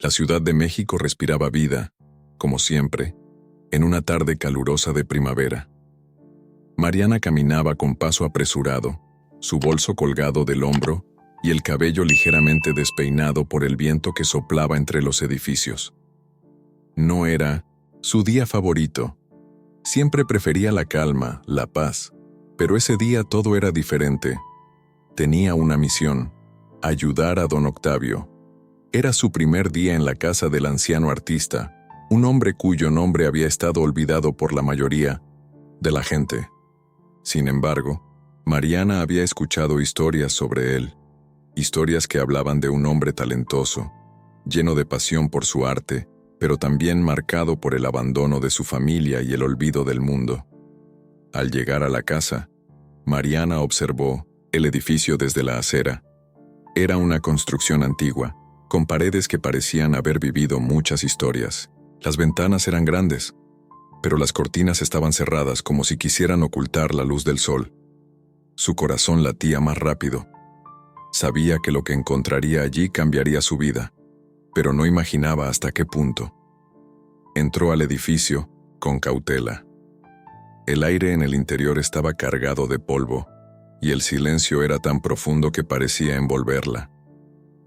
La Ciudad de México respiraba vida, como siempre, en una tarde calurosa de primavera. Mariana caminaba con paso apresurado, su bolso colgado del hombro y el cabello ligeramente despeinado por el viento que soplaba entre los edificios. No era su día favorito. Siempre prefería la calma, la paz, pero ese día todo era diferente. Tenía una misión: ayudar a don Octavio. Era su primer día en la casa del anciano artista, un hombre cuyo nombre había estado olvidado por la mayoría de la gente. Sin embargo, Mariana había escuchado historias sobre él, historias que hablaban de un hombre talentoso, lleno de pasión por su arte, pero también marcado por el abandono de su familia y el olvido del mundo. Al llegar a la casa, Mariana observó el edificio desde la acera. Era una construcción antigua, con paredes que parecían haber vivido muchas historias. Las ventanas eran grandes, pero las cortinas estaban cerradas como si quisieran ocultar la luz del sol. Su corazón latía más rápido. Sabía que lo que encontraría allí cambiaría su vida, pero no imaginaba hasta qué punto. Entró al edificio con cautela. El aire en el interior estaba cargado de polvo, y el silencio era tan profundo que parecía envolverla.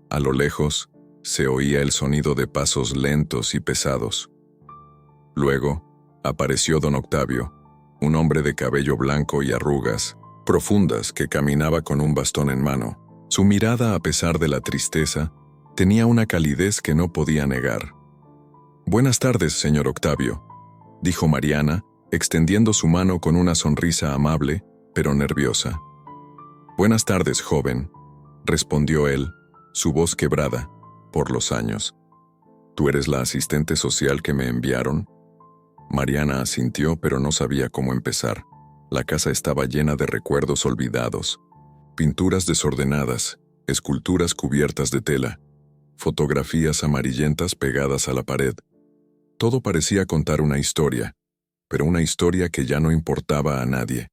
A lo lejos, se oía el sonido de pasos lentos y pesados. Luego, apareció don Octavio, un hombre de cabello blanco y arrugas profundas que caminaba con un bastón en mano. Su mirada, a pesar de la tristeza, tenía una calidez que no podía negar. «Buenas tardes, señor Octavio», dijo Mariana, extendiendo su mano con una sonrisa amable, pero nerviosa. «Buenas tardes, joven», respondió él, su voz quebrada por los años. «¿Tú eres la asistente social que me enviaron?» Mariana asintió, pero no sabía cómo empezar. La casa estaba llena de recuerdos olvidados, pinturas desordenadas, esculturas cubiertas de tela, fotografías amarillentas pegadas a la pared. Todo parecía contar una historia, pero una historia que ya no importaba a nadie.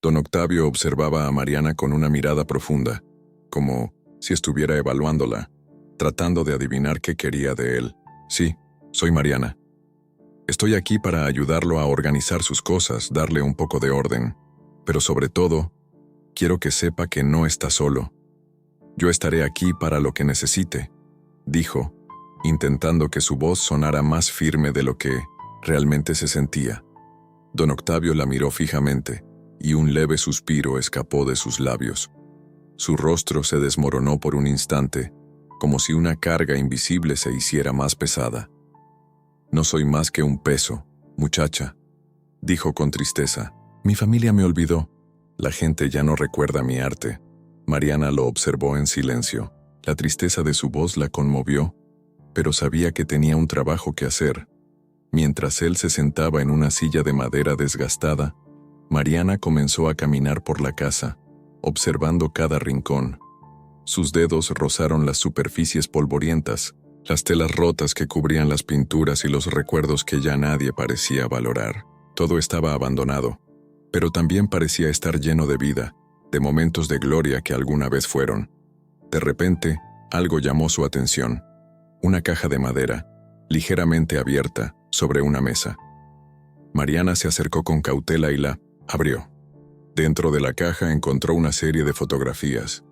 Don Octavio observaba a Mariana con una mirada profunda, como si estuviera evaluándola, tratando de adivinar qué quería de él. «Sí, soy Mariana. Estoy aquí para ayudarlo a organizar sus cosas, darle un poco de orden. Pero sobre todo, quiero que sepa que no está solo. Yo estaré aquí para lo que necesite», dijo, intentando que su voz sonara más firme de lo que realmente se sentía. Don Octavio la miró fijamente, y un leve suspiro escapó de sus labios. Su rostro se desmoronó por un instante, como si una carga invisible se hiciera más pesada. «No soy más que un peso, muchacha», dijo con tristeza. «Mi familia me olvidó. La gente ya no recuerda mi arte». Mariana lo observó en silencio. La tristeza de su voz la conmovió, pero sabía que tenía un trabajo que hacer. Mientras él se sentaba en una silla de madera desgastada, Mariana comenzó a caminar por la casa, observando cada rincón. Sus dedos rozaron las superficies polvorientas, las telas rotas que cubrían las pinturas y los recuerdos que ya nadie parecía valorar. Todo estaba abandonado, pero también parecía estar lleno de vida, de momentos de gloria que alguna vez fueron. De repente, algo llamó su atención. Una caja de madera, ligeramente abierta, sobre una mesa. Mariana se acercó con cautela y la abrió. Dentro de la caja encontró una serie de fotografías.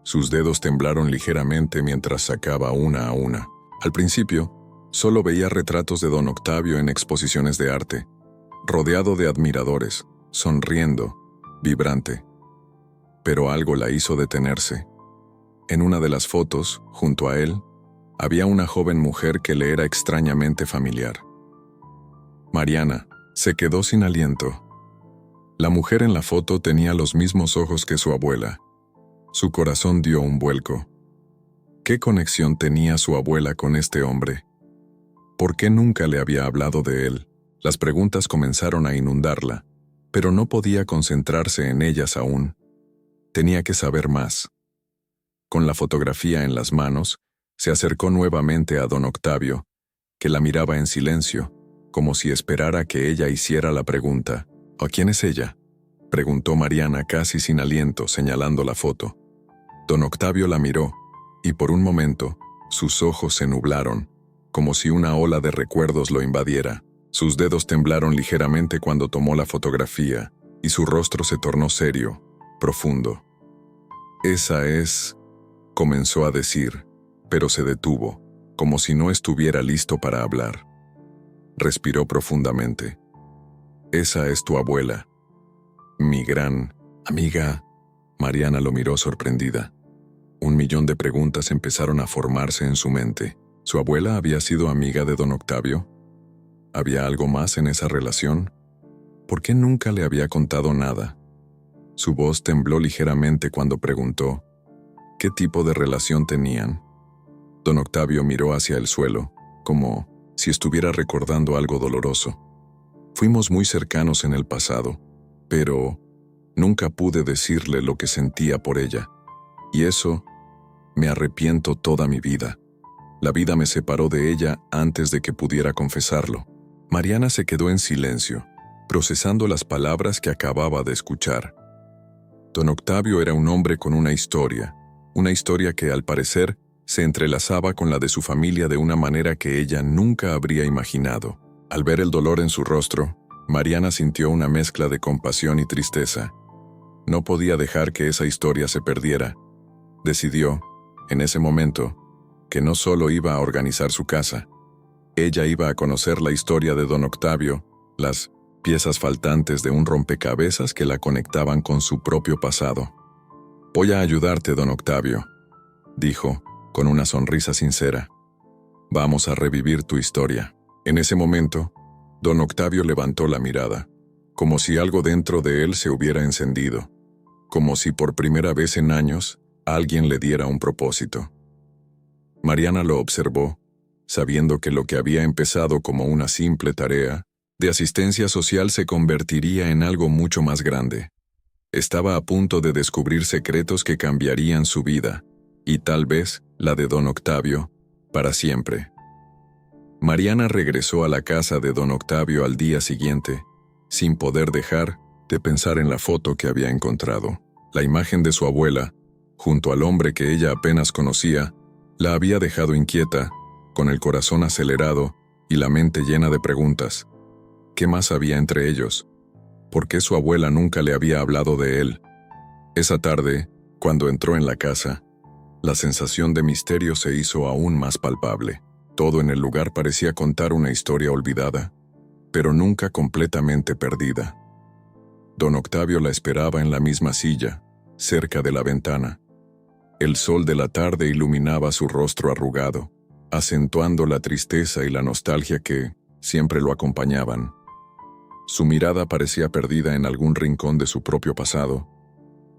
Sus dedos temblaron ligeramente mientras sacaba una a una. Al principio, solo veía retratos de don Octavio en exposiciones de arte, rodeado de admiradores, sonriendo, vibrante. Pero algo la hizo detenerse. En una de las fotos, junto a él, había una joven mujer que le era extrañamente familiar. Mariana se quedó sin aliento. La mujer en la foto tenía los mismos ojos que su abuela. Su corazón dio un vuelco. ¿Qué conexión tenía su abuela con este hombre? ¿Por qué nunca le había hablado de él? Las preguntas comenzaron a inundarla, pero no podía concentrarse en ellas aún. Tenía que saber más. Con la fotografía en las manos, se acercó nuevamente a don Octavio, que la miraba en silencio, como si esperara que ella hiciera la pregunta. «¿A quién es ella?», preguntó Mariana casi sin aliento, señalando la foto. Don Octavio la miró, y por un momento, Sus ojos se nublaron, como si una ola de recuerdos lo invadiera. Sus dedos temblaron ligeramente cuando tomó la fotografía, y su rostro se tornó serio, profundo. «Esa es», comenzó a decir, pero se detuvo, como si no estuviera listo para hablar. Respiró profundamente. «Esa es tu abuela, mi gran amiga». Mariana lo miró sorprendida. 1.000.000 de preguntas empezaron a formarse en su mente. ¿Su abuela había sido amiga de don Octavio? ¿Había algo más en esa relación? ¿Por qué nunca le había contado nada? Su voz tembló ligeramente cuando preguntó, ¿qué tipo de relación tenían? Don Octavio miró hacia el suelo, como si estuviera recordando algo doloroso. Fuimos muy cercanos en el pasado, pero nunca pude decirle lo que sentía por ella. Y eso, me arrepiento toda mi vida. La vida me separó de ella antes de que pudiera confesarlo. Mariana se quedó en silencio, procesando las palabras que acababa de escuchar. Don Octavio era un hombre con una historia que, al parecer, se entrelazaba con la de su familia de una manera que ella nunca habría imaginado. Al ver el dolor en su rostro, Mariana sintió una mezcla de compasión y tristeza. No podía dejar que esa historia se perdiera. Decidió, en ese momento, que no solo iba a organizar su casa. Ella iba a conocer la historia de don Octavio, las piezas faltantes de un rompecabezas que la conectaban con su propio pasado. «Voy a ayudarte, don Octavio», dijo, con una sonrisa sincera. «Vamos a revivir tu historia». En ese momento, don Octavio levantó la mirada, como si algo dentro de él se hubiera encendido, como si por primera vez en años alguien le diera un propósito. Mariana lo observó, sabiendo que lo que había empezado como una simple tarea de asistencia social se convertiría en algo mucho más grande. Estaba a punto de descubrir secretos que cambiarían su vida, y tal vez la de don Octavio, para siempre. Mariana regresó a la casa de don Octavio al día siguiente, sin poder dejar de pensar en la foto que había encontrado. La imagen de su abuela, junto al hombre que ella apenas conocía, la había dejado inquieta, con el corazón acelerado y la mente llena de preguntas. ¿Qué más había entre ellos? ¿Por qué su abuela nunca le había hablado de él? Esa tarde, cuando entró en la casa, la sensación de misterio se hizo aún más palpable. Todo en el lugar parecía contar una historia olvidada, pero nunca completamente perdida. Don Octavio la esperaba en la misma silla, cerca de la ventana. El sol de la tarde iluminaba su rostro arrugado, acentuando la tristeza y la nostalgia que siempre lo acompañaban. Su mirada parecía perdida en algún rincón de su propio pasado.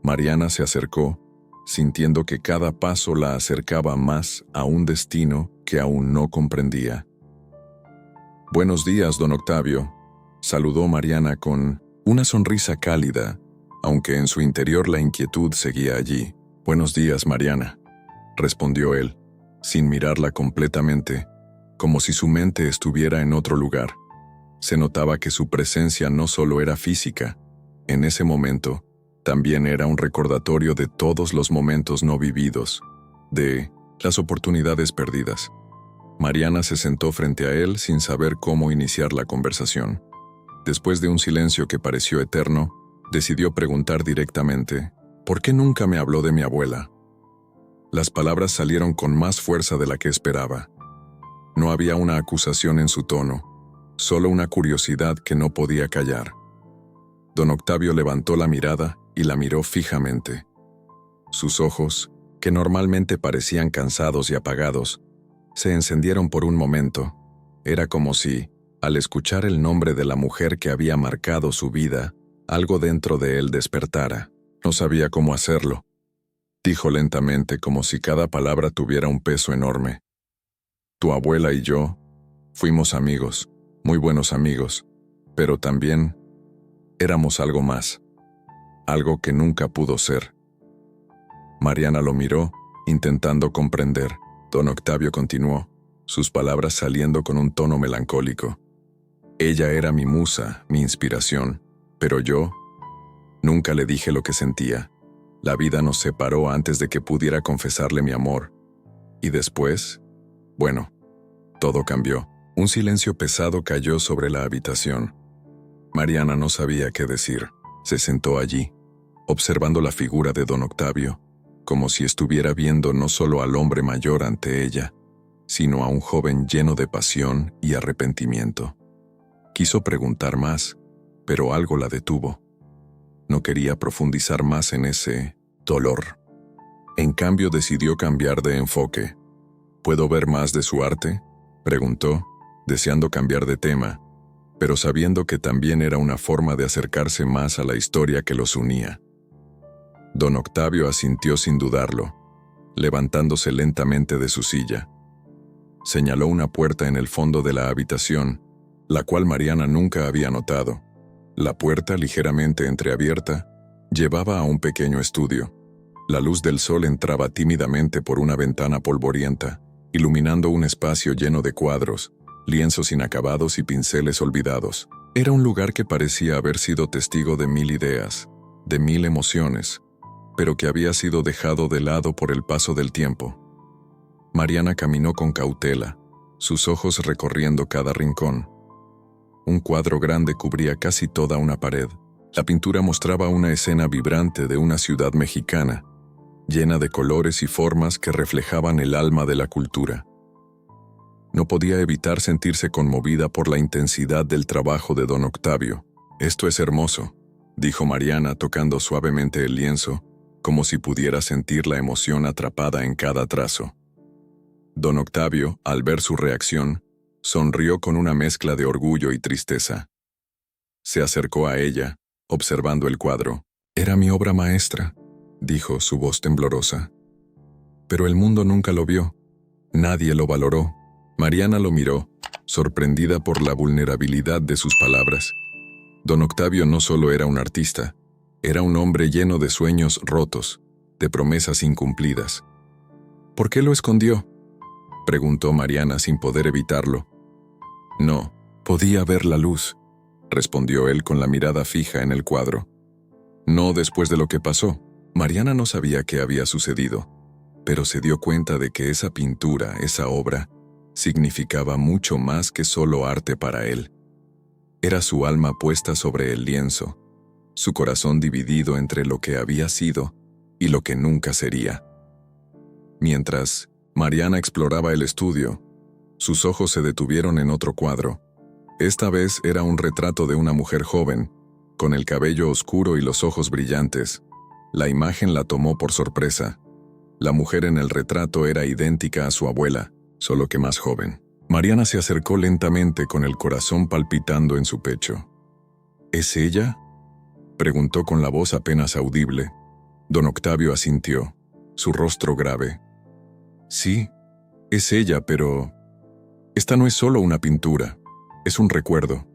Mariana se acercó, sintiendo que cada paso la acercaba más a un destino que aún no comprendía. «Buenos días, don Octavio», saludó Mariana con una sonrisa cálida, aunque en su interior la inquietud seguía allí. «Buenos días, Mariana», respondió él, sin mirarla completamente, como si su mente estuviera en otro lugar. Se notaba que su presencia no solo era física, en ese momento, también era un recordatorio de todos los momentos no vividos, de las oportunidades perdidas. Mariana se sentó frente a él sin saber cómo iniciar la conversación. Después de un silencio que pareció eterno, decidió preguntar directamente, «¿Por qué nunca me habló de mi abuela?». Las palabras salieron con más fuerza de la que esperaba. No había una acusación en su tono, solo una curiosidad que no podía callar. Don Octavio levantó la mirada y la miró fijamente. Sus ojos, que normalmente parecían cansados y apagados, se encendieron por un momento. Era como si, al escuchar el nombre de la mujer que había marcado su vida, algo dentro de él despertara. No sabía cómo hacerlo. Dijo lentamente, como si cada palabra tuviera un peso enorme. «Tu abuela y yo fuimos amigos, muy buenos amigos, pero también éramos algo más, algo que nunca pudo ser». Mariana lo miró, intentando comprender. Don Octavio continuó, sus palabras saliendo con un tono melancólico. «Ella era mi musa, mi inspiración, pero yo nunca le dije lo que sentía. La vida nos separó antes de que pudiera confesarle mi amor. Y después, Bueno, todo cambió. Un silencio pesado cayó sobre la habitación. Mariana no sabía qué decir. Se sentó allí, observando la figura de don Octavio, como si estuviera viendo no solo al hombre mayor ante ella, sino a un joven lleno de pasión y arrepentimiento. Quiso preguntar más, pero algo la detuvo. No quería profundizar más en ese dolor. En cambio, decidió cambiar de enfoque. ¿Puedo ver más de su arte?, preguntó, deseando cambiar de tema, pero sabiendo que también era una forma de acercarse más a la historia que los unía. Don Octavio asintió sin dudarlo, levantándose lentamente de su silla. Señaló una puerta en el fondo de la habitación, la cual Mariana nunca había notado. La puerta, ligeramente entreabierta, llevaba a un pequeño estudio. La luz del sol entraba tímidamente por una ventana polvorienta, iluminando un espacio lleno de cuadros, lienzos inacabados y pinceles olvidados. Era un lugar que parecía haber sido testigo de 1000 ideas, de 1000 emociones, pero que había sido dejado de lado por el paso del tiempo. Mariana caminó con cautela, sus ojos recorriendo cada rincón. Un cuadro grande cubría casi toda una pared. La pintura mostraba una escena vibrante de una ciudad mexicana, llena de colores y formas que reflejaban el alma de la cultura. No podía evitar sentirse conmovida por la intensidad del trabajo de don Octavio. «Esto es hermoso», dijo Mariana tocando suavemente el lienzo, como si pudiera sentir la emoción atrapada en cada trazo. Don Octavio, al ver su reacción, sonrió con una mezcla de orgullo y tristeza. Se acercó a ella, observando el cuadro. «Era mi obra maestra», dijo, su voz temblorosa. «Pero el mundo nunca lo vio. Nadie lo valoró». Mariana lo miró, sorprendida por la vulnerabilidad de sus palabras. Don Octavio no solo era un artista, era un hombre lleno de sueños rotos, de promesas incumplidas. «¿Por qué lo escondió?», preguntó Mariana sin poder evitarlo. «No, podía ver la luz», respondió él con la mirada fija en el cuadro. «No después de lo que pasó». Mariana no sabía qué había sucedido, pero se dio cuenta de que esa pintura, esa obra, significaba mucho más que solo arte para él. Era su alma puesta sobre el lienzo, su corazón dividido entre lo que había sido y lo que nunca sería. Mientras Mariana exploraba el estudio, sus ojos se detuvieron en otro cuadro. Esta vez era un retrato de una mujer joven, con el cabello oscuro y los ojos brillantes. La imagen la tomó por sorpresa. La mujer en el retrato era idéntica a su abuela, solo que más joven. Mariana se acercó lentamente con el corazón palpitando en su pecho. «¿Es ella?», preguntó con la voz apenas audible. Don Octavio asintió, su rostro grave. «Sí, es ella, pero esta no es solo una pintura, es un recuerdo.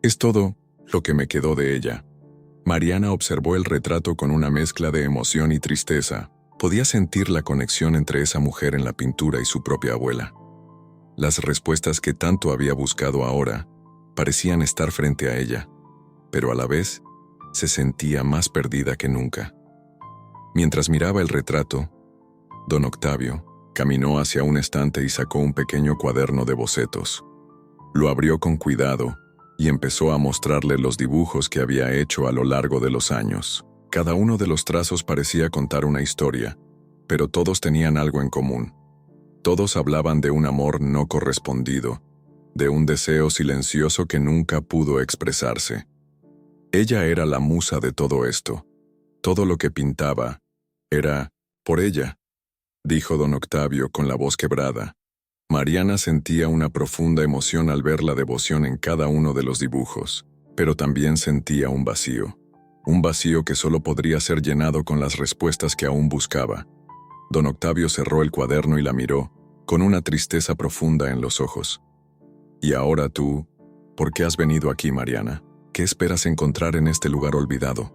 Es todo lo que me quedó de ella». Mariana observó el retrato con una mezcla de emoción y tristeza. Podía sentir la conexión entre esa mujer en la pintura y su propia abuela. Las respuestas que tanto había buscado ahora parecían estar frente a ella, pero a la vez se sentía más perdida que nunca. Mientras miraba el retrato, don Octavio caminó hacia un estante y sacó un pequeño cuaderno de bocetos. Lo abrió con cuidado y empezó a mostrarle los dibujos que había hecho a lo largo de los años. Cada uno de los trazos parecía contar una historia, pero todos tenían algo en común. Todos hablaban de un amor no correspondido, de un deseo silencioso que nunca pudo expresarse. Ella era la musa de todo esto. Todo lo que pintaba era por ella, dijo don Octavio con la voz quebrada. Mariana sentía una profunda emoción al ver la devoción en cada uno de los dibujos, pero también sentía un vacío que solo podría ser llenado con las respuestas que aún buscaba. Don Octavio cerró el cuaderno y la miró, con una tristeza profunda en los ojos. «¿Y ahora tú? ¿Por qué has venido aquí, Mariana? ¿Qué esperas encontrar en este lugar olvidado?»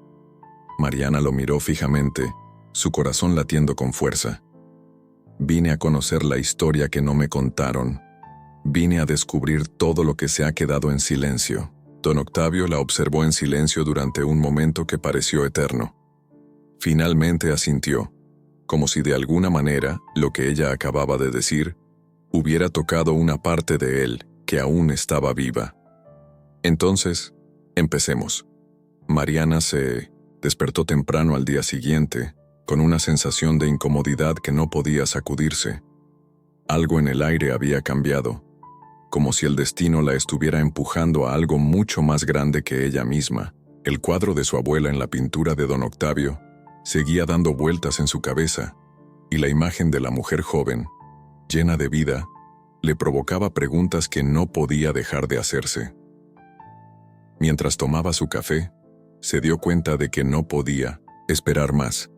Mariana lo miró fijamente, su corazón latiendo con fuerza. «Vine a conocer la historia que no me contaron. Vine a descubrir todo lo que se ha quedado en silencio». Don Octavio la observó en silencio durante un momento que pareció eterno. Finalmente asintió, como si de alguna manera lo que ella acababa de decir hubiera tocado una parte de él que aún estaba viva. Entonces, empecemos. Mariana se despertó temprano al día siguiente, con una sensación de incomodidad que no podía sacudirse. Algo en el aire había cambiado, como si el destino la estuviera empujando a algo mucho más grande que ella misma. El cuadro de su abuela en la pintura de don Octavio seguía dando vueltas en su cabeza, y la imagen de la mujer joven, llena de vida, le provocaba preguntas que no podía dejar de hacerse. Mientras tomaba su café, se dio cuenta de que no podía esperar más.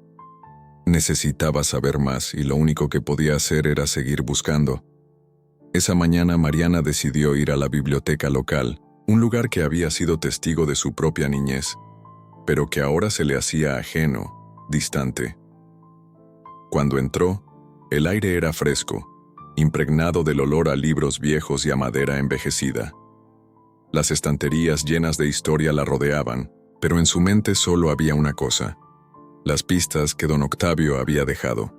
Necesitaba saber más y lo único que podía hacer era seguir buscando. Esa mañana Mariana decidió ir a la biblioteca local, un lugar que había sido testigo de su propia niñez, pero que ahora se le hacía ajeno, distante. Cuando entró, el aire era fresco, impregnado del olor a libros viejos y a madera envejecida. Las estanterías llenas de historia la rodeaban, pero en su mente solo había una cosa: las pistas que don Octavio había dejado.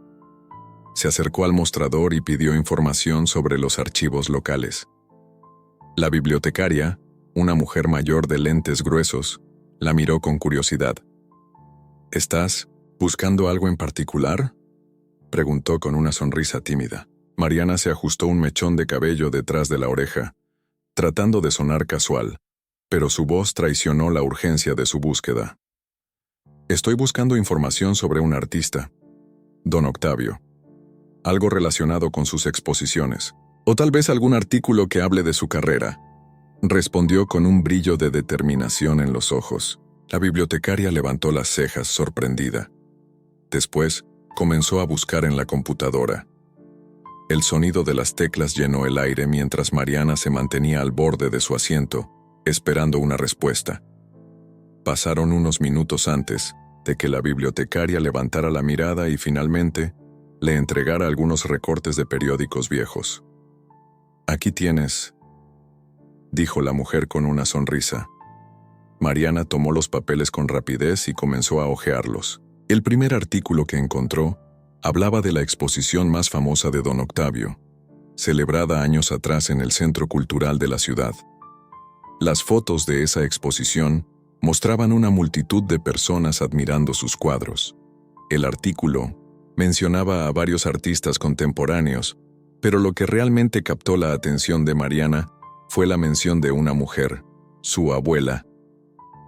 Se acercó al mostrador y pidió información sobre los archivos locales. La bibliotecaria, una mujer mayor de lentes gruesos, la miró con curiosidad. ¿Estás buscando algo en particular?, preguntó con una sonrisa tímida. Mariana se ajustó un mechón de cabello detrás de la oreja, tratando de sonar casual, pero su voz traicionó la urgencia de su búsqueda. Estoy buscando información sobre un artista, don Octavio. Algo relacionado con sus exposiciones, o tal vez algún artículo que hable de su carrera, respondió con un brillo de determinación en los ojos. La bibliotecaria levantó las cejas sorprendida. Después, comenzó a buscar en la computadora. El sonido de las teclas llenó el aire mientras Mariana se mantenía al borde de su asiento, esperando una respuesta. Pasaron unos minutos antes de que la bibliotecaria levantara la mirada y finalmente le entregara algunos recortes de periódicos viejos. «Aquí tienes», dijo la mujer con una sonrisa. Mariana tomó los papeles con rapidez y comenzó a hojearlos. El primer artículo que encontró hablaba de la exposición más famosa de don Octavio, celebrada años atrás en el Centro Cultural de la ciudad. Las fotos de esa exposición mostraban una multitud de personas admirando sus cuadros. El artículo mencionaba a varios artistas contemporáneos, pero lo que realmente captó la atención de Mariana fue la mención de una mujer, su abuela.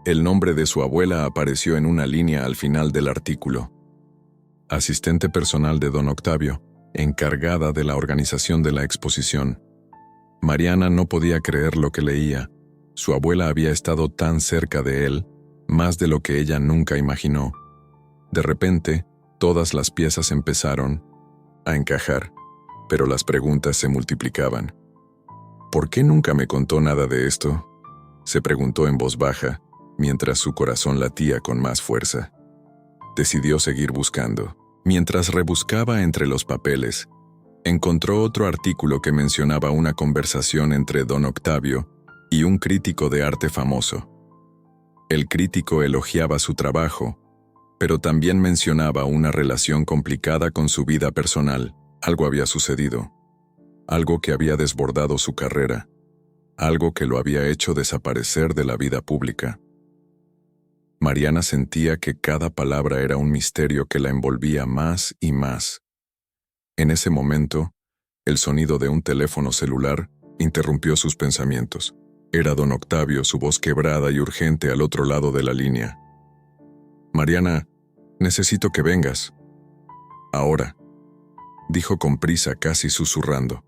El nombre de su abuela apareció en una línea al final del artículo. Asistente personal de don Octavio, encargada de la organización de la exposición. Mariana no podía creer lo que leía. Su abuela había estado tan cerca de él, más de lo que ella nunca imaginó. De repente, todas las piezas empezaron a encajar, pero las preguntas se multiplicaban. ¿Por qué nunca me contó nada de esto?, se preguntó en voz baja, mientras su corazón latía con más fuerza. Decidió seguir buscando. Mientras rebuscaba entre los papeles, encontró otro artículo que mencionaba una conversación entre don Octavio y un crítico de arte famoso. El crítico elogiaba su trabajo, pero también mencionaba una relación complicada con su vida personal. Algo había sucedido, algo que había desbordado su carrera, algo que lo había hecho desaparecer de la vida pública. Mariana sentía que cada palabra era un misterio que la envolvía más y más. En ese momento, el sonido de un teléfono celular interrumpió sus pensamientos. Era don Octavio, su voz quebrada y urgente al otro lado de la línea. «Mariana, necesito que vengas. Ahora», dijo con prisa, casi susurrando.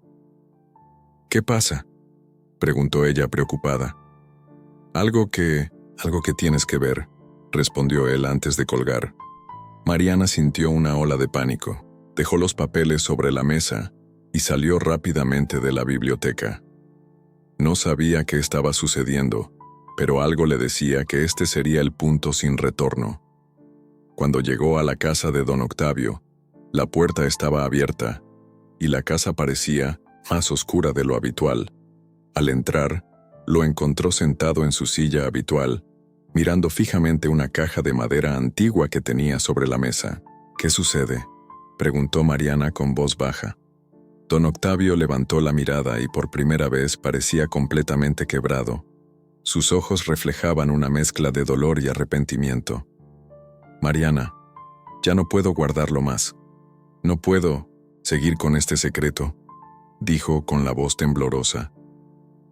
«¿Qué pasa?», preguntó ella preocupada. Algo que tienes que ver», respondió él antes de colgar. Mariana sintió una ola de pánico, dejó los papeles sobre la mesa y salió rápidamente de la biblioteca. No sabía qué estaba sucediendo, pero algo le decía que este sería el punto sin retorno. Cuando llegó a la casa de don Octavio, la puerta estaba abierta y la casa parecía más oscura de lo habitual. Al entrar, lo encontró sentado en su silla habitual, mirando fijamente una caja de madera antigua que tenía sobre la mesa. «¿Qué sucede?», preguntó Mariana con voz baja. Don Octavio levantó la mirada y por primera vez parecía completamente quebrado. Sus ojos reflejaban una mezcla de dolor y arrepentimiento. Mariana, ya no puedo guardarlo más. No puedo seguir con este secreto, dijo con la voz temblorosa.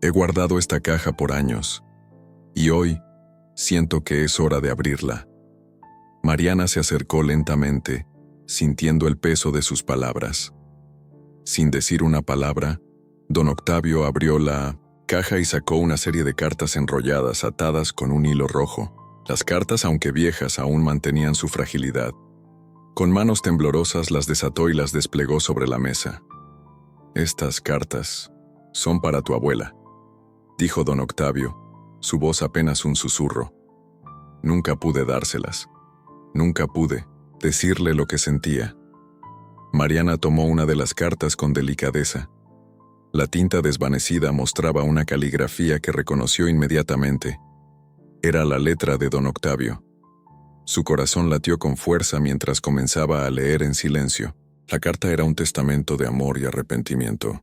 He guardado esta caja por años, y hoy siento que es hora de abrirla. Mariana se acercó lentamente, sintiendo el peso de sus palabras. Sin decir una palabra, don Octavio abrió la caja y sacó una serie de cartas enrolladas atadas con un hilo rojo. Las cartas, aunque viejas, aún mantenían su fragilidad. Con manos temblorosas las desató y las desplegó sobre la mesa. Estas cartas son para tu abuela, dijo don Octavio, su voz apenas un susurro. Nunca pude dárselas. Nunca pude decirle lo que sentía. Mariana tomó una de las cartas con delicadeza. La tinta desvanecida mostraba una caligrafía que reconoció inmediatamente. Era la letra de don Octavio. Su corazón latió con fuerza mientras comenzaba a leer en silencio. La carta era un testamento de amor y arrepentimiento,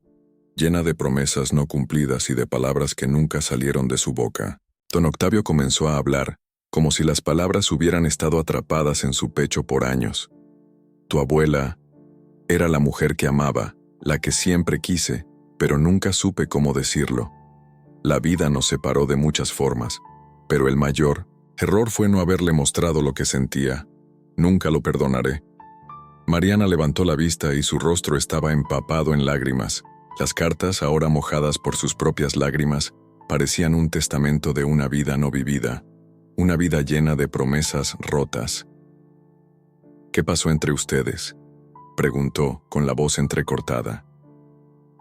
llena de promesas no cumplidas y de palabras que nunca salieron de su boca. Don Octavio comenzó a hablar, como si las palabras hubieran estado atrapadas en su pecho por años. Tu abuela era la mujer que amaba, la que siempre quise, pero nunca supe cómo decirlo. La vida nos separó de muchas formas, pero el mayor error fue no haberle mostrado lo que sentía. Nunca lo perdonaré. Mariana levantó la vista y su rostro estaba empapado en lágrimas. Las cartas, ahora mojadas por sus propias lágrimas, parecían un testamento de una vida no vivida, una vida llena de promesas rotas. ¿Qué pasó entre ustedes?, preguntó, con la voz entrecortada.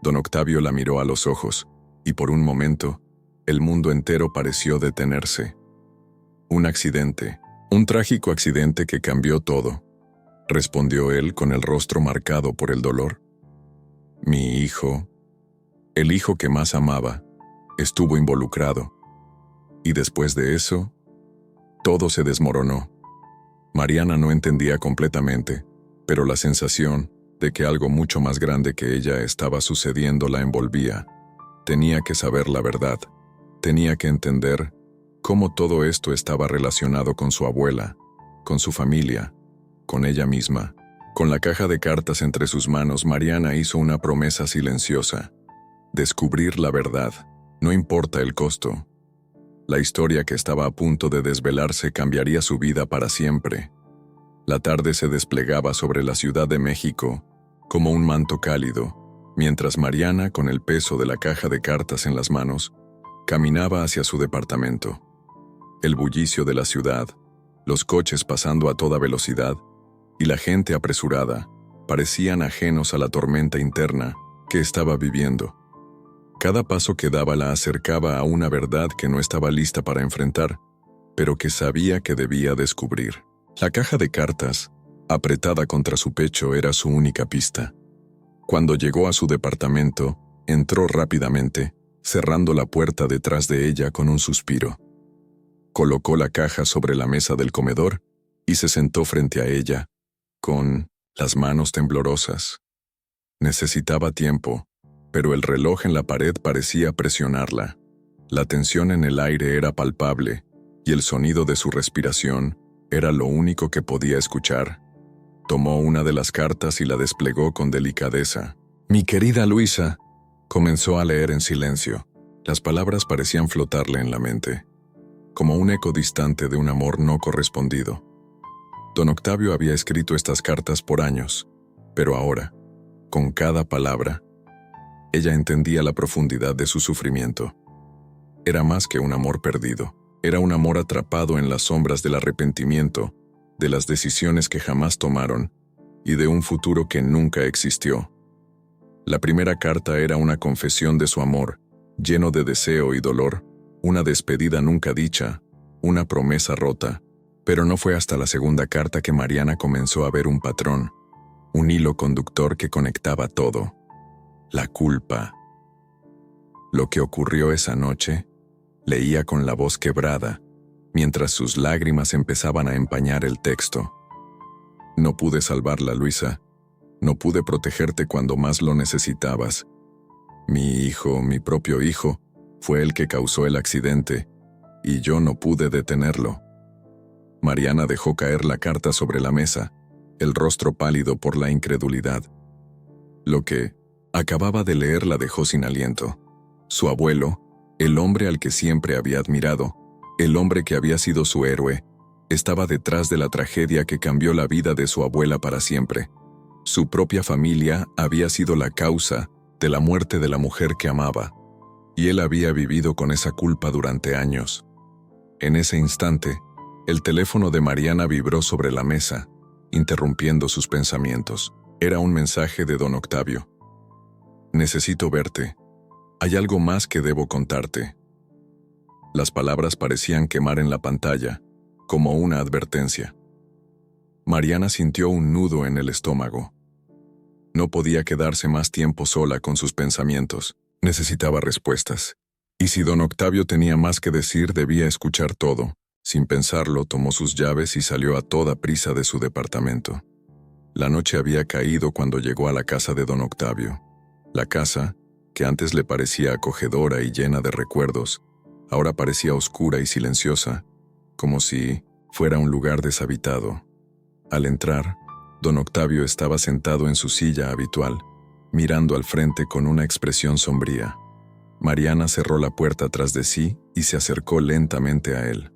Don Octavio la miró a los ojos, y por un momento, el mundo entero pareció detenerse. Un accidente, un trágico accidente que cambió todo, respondió él con el rostro marcado por el dolor. Mi hijo, el hijo que más amaba, estuvo involucrado. Y después de eso, todo se desmoronó. Mariana no entendía completamente, pero la sensación de que algo mucho más grande que ella estaba sucediendo la envolvía. Tenía que saber la verdad. Tenía que entender cómo todo esto estaba relacionado con su abuela, con su familia, con ella misma. Con la caja de cartas entre sus manos, Mariana hizo una promesa silenciosa. Descubrir la verdad, no importa el costo. La historia que estaba a punto de desvelarse cambiaría su vida para siempre. La tarde se desplegaba sobre la Ciudad de México como un manto cálido, mientras Mariana, con el peso de la caja de cartas en las manos, caminaba hacia su departamento. El bullicio de la ciudad, los coches pasando a toda velocidad y la gente apresurada parecían ajenos a la tormenta interna que estaba viviendo. Cada paso que daba la acercaba a una verdad que no estaba lista para enfrentar, pero que sabía que debía descubrir. La caja de cartas, apretada contra su pecho, era su única pista. Cuando llegó a su departamento, entró rápidamente, cerrando la puerta detrás de ella con un suspiro. Colocó la caja sobre la mesa del comedor y se sentó frente a ella, con las manos temblorosas. Necesitaba tiempo, pero el reloj en la pared parecía presionarla. La tensión en el aire era palpable, y el sonido de su respiración era lo único que podía escuchar. Tomó una de las cartas y la desplegó con delicadeza. Mi querida Luisa, comenzó a leer en silencio. Las palabras parecían flotarle en la mente, como un eco distante de un amor no correspondido. Don Octavio había escrito estas cartas por años, pero ahora, con cada palabra, ella entendía la profundidad de su sufrimiento. Era más que un amor perdido, era un amor atrapado en las sombras del arrepentimiento, de las decisiones que jamás tomaron y de un futuro que nunca existió. La primera carta era una confesión de su amor, lleno de deseo y dolor, una despedida nunca dicha, una promesa rota. Pero no fue hasta la segunda carta que Mariana comenzó a ver un patrón, un hilo conductor que conectaba todo. La culpa. Lo que ocurrió esa noche, leía con la voz quebrada, mientras sus lágrimas empezaban a empañar el texto. No pude salvarla, Luisa. No pude protegerte cuando más lo necesitabas. Mi hijo, mi propio hijo, fue el que causó el accidente, y yo no pude detenerlo. Mariana dejó caer la carta sobre la mesa, el rostro pálido por la incredulidad. Lo que acababa de leer la dejó sin aliento. Su abuelo, el hombre al que siempre había admirado, el hombre que había sido su héroe, estaba detrás de la tragedia que cambió la vida de su abuela para siempre. Su propia familia había sido la causa de la muerte de la mujer que amaba, y él había vivido con esa culpa durante años. En ese instante, el teléfono de Mariana vibró sobre la mesa, interrumpiendo sus pensamientos. Era un mensaje de don Octavio. «Necesito verte. Hay algo más que debo contarte». Las palabras parecían quemar en la pantalla, como una advertencia. Mariana sintió un nudo en el estómago. No podía quedarse más tiempo sola con sus pensamientos. Necesitaba respuestas. Y si don Octavio tenía más que decir, debía escuchar todo. Sin pensarlo, tomó sus llaves y salió a toda prisa de su departamento. La noche había caído cuando llegó a la casa de don Octavio. La casa, que antes le parecía acogedora y llena de recuerdos, ahora parecía oscura y silenciosa, como si fuera un lugar deshabitado. Al entrar, don Octavio estaba sentado en su silla habitual, mirando al frente con una expresión sombría. Mariana cerró la puerta tras de sí y se acercó lentamente a él.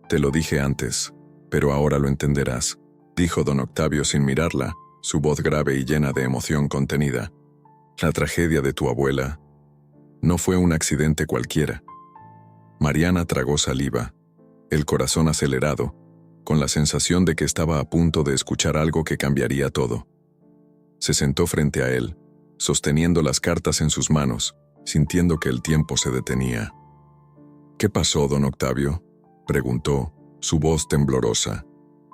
«Te lo dije antes, pero ahora lo entenderás», dijo don Octavio sin mirarla, su voz grave y llena de emoción contenida. «La tragedia de tu abuela no fue un accidente cualquiera». Mariana tragó saliva, el corazón acelerado, con la sensación de que estaba a punto de escuchar algo que cambiaría todo. Se sentó frente a él, sosteniendo las cartas en sus manos, sintiendo que el tiempo se detenía. «¿Qué pasó, don Octavio?», preguntó, su voz temblorosa.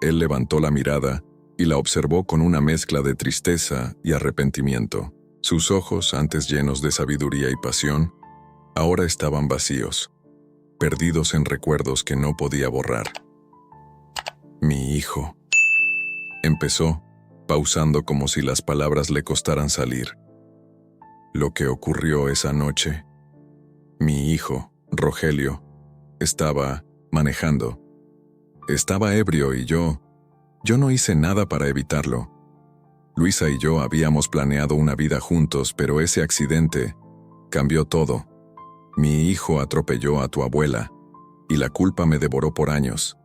Él levantó la mirada y la observó con una mezcla de tristeza y arrepentimiento. Sus ojos, antes llenos de sabiduría y pasión, ahora estaban vacíos, perdidos en recuerdos que no podía borrar. «Mi hijo», empezó, pausando como si las palabras le costaran salir. «Lo que ocurrió esa noche. Mi hijo, Rogelio, estaba manejando. Estaba ebrio y yo no hice nada para evitarlo. Luisa y yo habíamos planeado una vida juntos, pero ese accidente cambió todo. Mi hijo atropelló a tu abuela, y la culpa me devoró por años».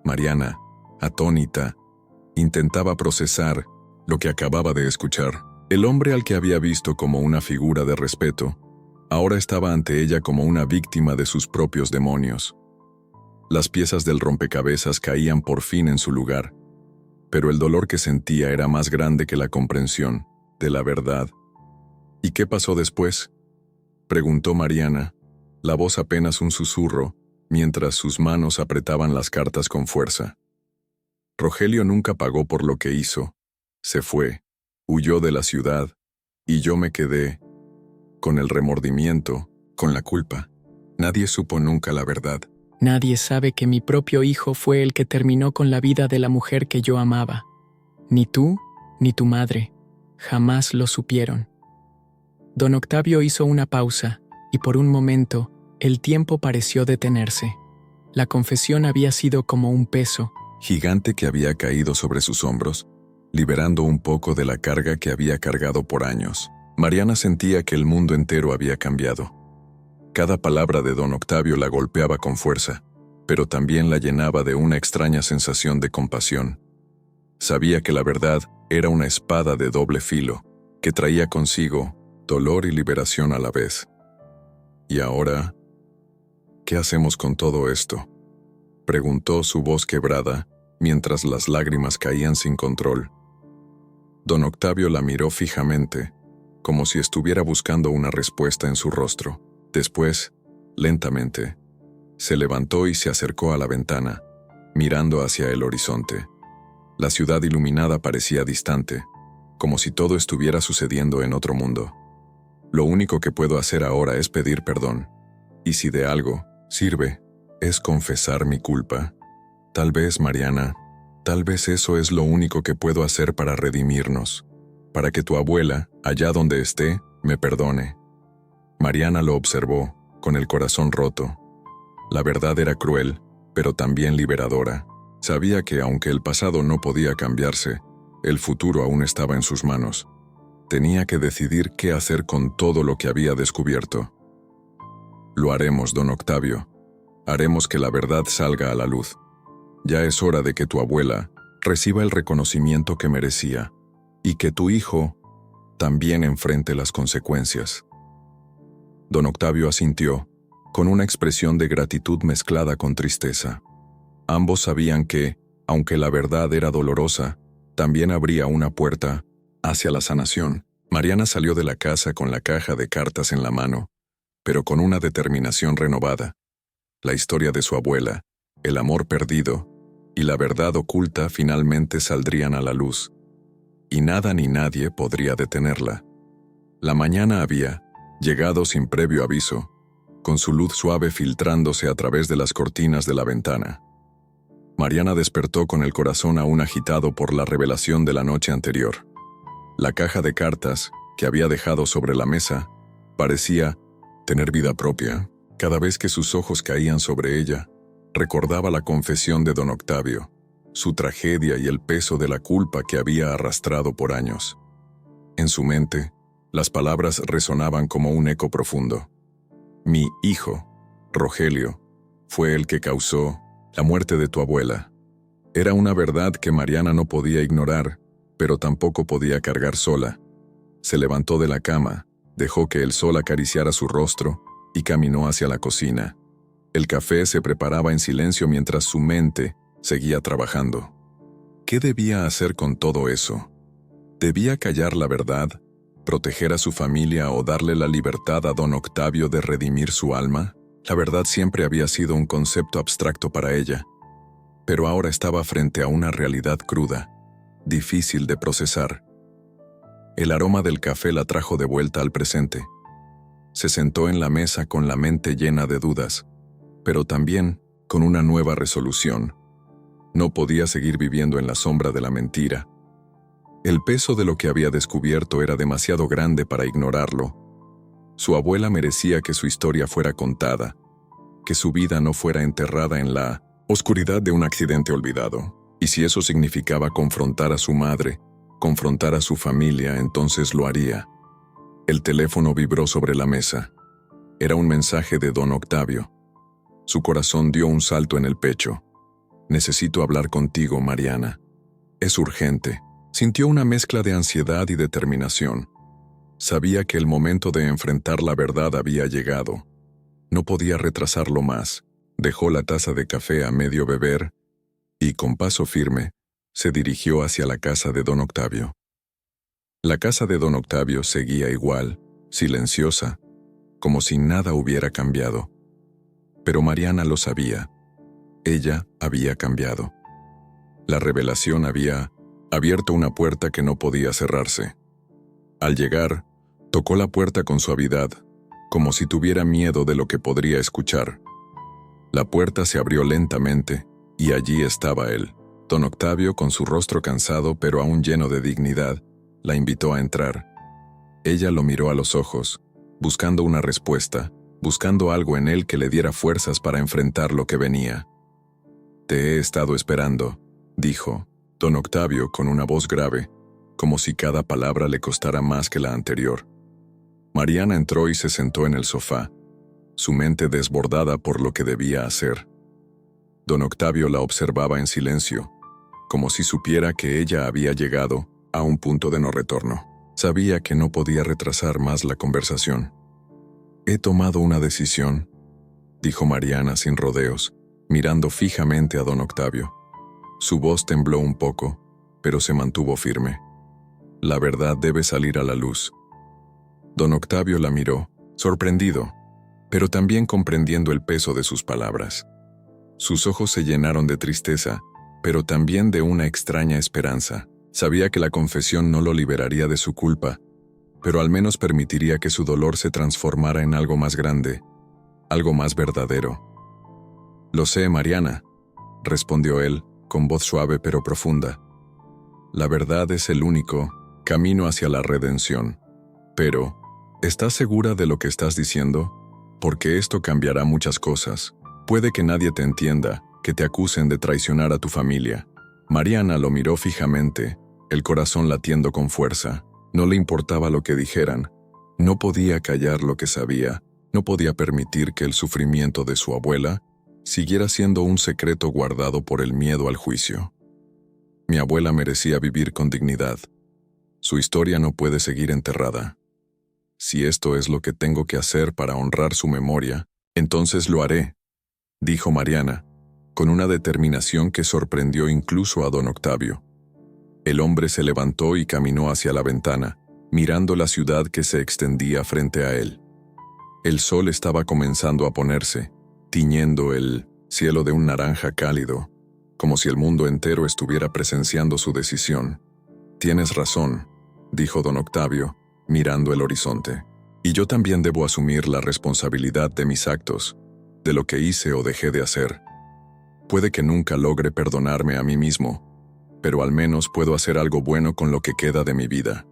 Mariana, atónita, intentaba procesar lo que acababa de escuchar. El hombre al que había visto como una figura de respeto, ahora estaba ante ella como una víctima de sus propios demonios. Las piezas del rompecabezas caían por fin en su lugar, pero el dolor que sentía era más grande que la comprensión de la verdad. «¿Y qué pasó después?», preguntó Mariana, la voz apenas un susurro, mientras sus manos apretaban las cartas con fuerza. «Rogelio nunca pagó por lo que hizo. Se fue, huyó de la ciudad, y yo me quedé con el remordimiento, con la culpa. Nadie supo nunca la verdad». Nadie sabe que mi propio hijo fue el que terminó con la vida de la mujer que yo amaba. Ni tú, ni tu madre. Jamás lo supieron. Don Octavio hizo una pausa, y por un momento, el tiempo pareció detenerse. La confesión había sido como un peso gigante que había caído sobre sus hombros, liberando un poco de la carga que había cargado por años. Mariana sentía que el mundo entero había cambiado. Cada palabra de don Octavio la golpeaba con fuerza, pero también la llenaba de una extraña sensación de compasión. Sabía que la verdad era una espada de doble filo, que traía consigo dolor y liberación a la vez. «¿Y ahora, qué hacemos con todo esto?», preguntó su voz quebrada, mientras las lágrimas caían sin control. Don Octavio la miró fijamente, como si estuviera buscando una respuesta en su rostro. Después, lentamente, se levantó y se acercó a la ventana, mirando hacia el horizonte. La ciudad iluminada parecía distante, como si todo estuviera sucediendo en otro mundo. «Lo único que puedo hacer ahora es pedir perdón. Y si de algo sirve, es confesar mi culpa. Tal vez, Mariana, tal vez eso es lo único que puedo hacer para redimirnos, para que tu abuela, allá donde esté, me perdone. Mariana lo observó, con el corazón roto. La verdad era cruel, pero también liberadora. Sabía que aunque el pasado no podía cambiarse, el futuro aún estaba en sus manos. Tenía que decidir qué hacer con todo lo que había descubierto. Lo haremos, don Octavio. Haremos que la verdad salga a la luz. Ya es hora de que tu abuela reciba el reconocimiento que merecía y que tu hijo también enfrente las consecuencias. Don Octavio asintió, con una expresión de gratitud mezclada con tristeza. Ambos sabían que, aunque la verdad era dolorosa, también abría una puerta hacia la sanación. Mariana salió de la casa con la caja de cartas en la mano, pero con una determinación renovada. La historia de su abuela, el amor perdido y la verdad oculta finalmente saldrían a la luz, y nada ni nadie podría detenerla. La mañana había llegado sin previo aviso, con su luz suave filtrándose a través de las cortinas de la ventana. Mariana despertó con el corazón aún agitado por la revelación de la noche anterior. La caja de cartas, que había dejado sobre la mesa, parecía tener vida propia. Cada vez que sus ojos caían sobre ella, recordaba la confesión de don Octavio, su tragedia y el peso de la culpa que había arrastrado por años. En su mente, las palabras resonaban como un eco profundo. Mi hijo, Rogelio, fue el que causó la muerte de tu abuela. Era una verdad que Mariana no podía ignorar, pero tampoco podía cargar sola. Se levantó de la cama, dejó que el sol acariciara su rostro y caminó hacia la cocina. El café se preparaba en silencio mientras su mente seguía trabajando. ¿Qué debía hacer con todo eso? ¿Debía callar la verdad, proteger a su familia o darle la libertad a don Octavio de redimir su alma? La verdad siempre había sido un concepto abstracto para ella, pero ahora estaba frente a una realidad cruda, difícil de procesar. El aroma del café la trajo de vuelta al presente. Se sentó en la mesa con la mente llena de dudas, pero también con una nueva resolución. No podía seguir viviendo en la sombra de la mentira. El peso de lo que había descubierto era demasiado grande para ignorarlo. Su abuela merecía que su historia fuera contada, que su vida no fuera enterrada en la oscuridad de un accidente olvidado. Y si eso significaba confrontar a su madre, confrontar a su familia, entonces lo haría. El teléfono vibró sobre la mesa. Era un mensaje de don Octavio. Su corazón dio un salto en el pecho. Necesito hablar contigo, Mariana. Es urgente. Sintió una mezcla de ansiedad y determinación. Sabía que el momento de enfrentar la verdad había llegado. No podía retrasarlo más. Dejó la taza de café a medio beber y, con paso firme, se dirigió hacia la casa de don Octavio. La casa de don Octavio seguía igual, silenciosa, como si nada hubiera cambiado. Pero Mariana lo sabía. Ella había cambiado. La revelación había abierto una puerta que no podía cerrarse. Al llegar, tocó la puerta con suavidad, como si tuviera miedo de lo que podría escuchar. La puerta se abrió lentamente, y allí estaba él. Don Octavio, con su rostro cansado pero aún lleno de dignidad, la invitó a entrar. Ella lo miró a los ojos, buscando una respuesta, buscando algo en él que le diera fuerzas para enfrentar lo que venía. «Te he estado esperando», dijo don Octavio con una voz grave, como si cada palabra le costara más que la anterior. Mariana entró y se sentó en el sofá, su mente desbordada por lo que debía hacer. Don Octavio la observaba en silencio, como si supiera que ella había llegado a un punto de no retorno. Sabía que no podía retrasar más la conversación. «He tomado una decisión», dijo Mariana sin rodeos, mirando fijamente a don Octavio. Su voz tembló un poco, pero se mantuvo firme. «La verdad debe salir a la luz». Don Octavio la miró, sorprendido, pero también comprendiendo el peso de sus palabras. Sus ojos se llenaron de tristeza, pero también de una extraña esperanza. Sabía que la confesión no lo liberaría de su culpa, pero al menos permitiría que su dolor se transformara en algo más grande, algo más verdadero. «Lo sé, Mariana», respondió él, con voz suave pero profunda. La verdad es el único camino hacia la redención. Pero, ¿estás segura de lo que estás diciendo? Porque esto cambiará muchas cosas. Puede que nadie te entienda, que te acusen de traicionar a tu familia. Mariana lo miró fijamente, el corazón latiendo con fuerza. No le importaba lo que dijeran. No podía callar lo que sabía. No podía permitir que el sufrimiento de su abuela siguiera siendo un secreto guardado por el miedo al juicio. Mi abuela merecía vivir con dignidad. Su historia no puede seguir enterrada. Si esto es lo que tengo que hacer para honrar su memoria, entonces lo haré, dijo Mariana, con una determinación que sorprendió incluso a don Octavio. El hombre se levantó y caminó hacia la ventana, mirando la ciudad que se extendía frente a él. El sol estaba comenzando a ponerse, tiñendo el cielo de un naranja cálido, como si el mundo entero estuviera presenciando su decisión. Tienes razón, dijo don Octavio, mirando el horizonte. Y yo también debo asumir la responsabilidad de mis actos, de lo que hice o dejé de hacer. Puede que nunca logre perdonarme a mí mismo, pero al menos puedo hacer algo bueno con lo que queda de mi vida.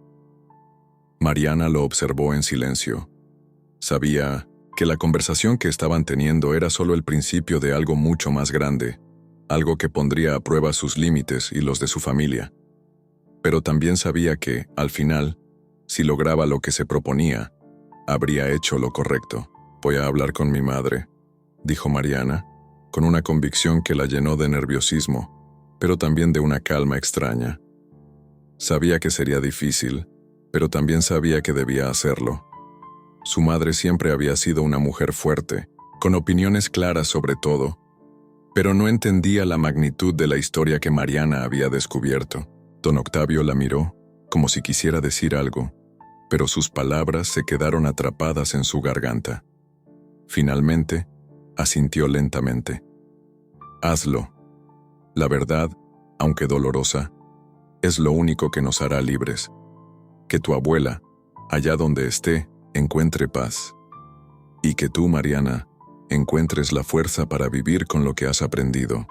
Mariana lo observó en silencio. Sabía que la conversación que estaban teniendo era solo el principio de algo mucho más grande, algo que pondría a prueba sus límites y los de su familia. Pero también sabía que, al final, si lograba lo que se proponía, habría hecho lo correcto. Voy a hablar con mi madre, dijo Mariana, con una convicción que la llenó de nerviosismo, pero también de una calma extraña. Sabía que sería difícil, pero también sabía que debía hacerlo. Su madre siempre había sido una mujer fuerte, con opiniones claras sobre todo, pero no entendía la magnitud de la historia que Mariana había descubierto. Don Octavio la miró, como si quisiera decir algo, pero sus palabras se quedaron atrapadas en su garganta. Finalmente, asintió lentamente. Hazlo. La verdad, aunque dolorosa, es lo único que nos hará libres. Que tu abuela, allá donde esté, encuentre paz. Y que tú, Mariana, encuentres la fuerza para vivir con lo que has aprendido.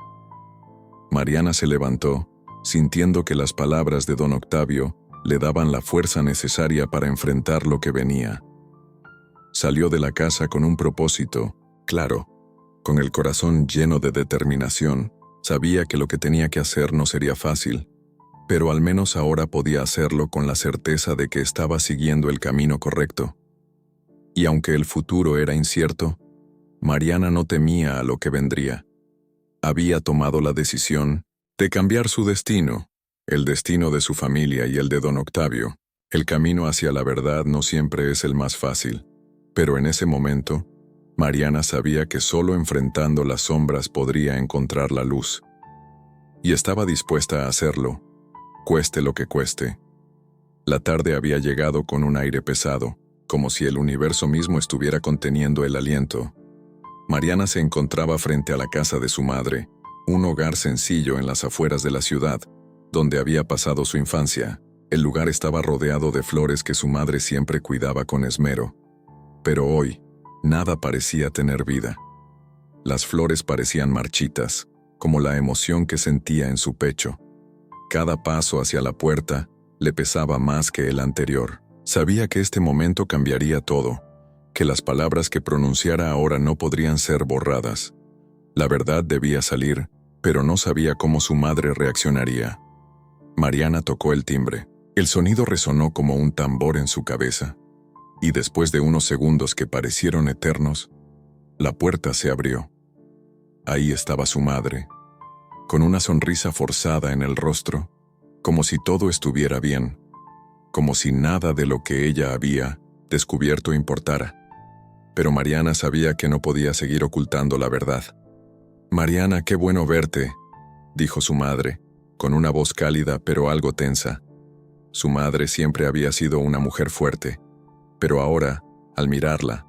Mariana se levantó, sintiendo que las palabras de don Octavio le daban la fuerza necesaria para enfrentar lo que venía. Salió de la casa con un propósito, claro, con el corazón lleno de determinación. Sabía que lo que tenía que hacer no sería fácil, pero al menos ahora podía hacerlo con la certeza de que estaba siguiendo el camino correcto. Y aunque el futuro era incierto, Mariana no temía a lo que vendría. Había tomado la decisión de cambiar su destino, el destino de su familia y el de don Octavio. El camino hacia la verdad no siempre es el más fácil, pero en ese momento, Mariana sabía que solo enfrentando las sombras podría encontrar la luz. Y estaba dispuesta a hacerlo, cueste lo que cueste. La tarde había llegado con un aire pesado, como si el universo mismo estuviera conteniendo el aliento. Mariana se encontraba frente a la casa de su madre, un hogar sencillo en las afueras de la ciudad, donde había pasado su infancia. El lugar estaba rodeado de flores que su madre siempre cuidaba con esmero. Pero hoy, nada parecía tener vida. Las flores parecían marchitas, como la emoción que sentía en su pecho. Cada paso hacia la puerta le pesaba más que el anterior. Sabía que este momento cambiaría todo, que las palabras que pronunciara ahora no podrían ser borradas. La verdad debía salir, pero no sabía cómo su madre reaccionaría. Mariana tocó el timbre. El sonido resonó como un tambor en su cabeza, y después de unos segundos que parecieron eternos, la puerta se abrió. Ahí estaba su madre, con una sonrisa forzada en el rostro, como si todo estuviera bien, como si nada de lo que ella había descubierto importara. Pero Mariana sabía que no podía seguir ocultando la verdad. «Mariana, qué bueno verte», dijo su madre, con una voz cálida pero algo tensa. Su madre siempre había sido una mujer fuerte, pero ahora, al mirarla,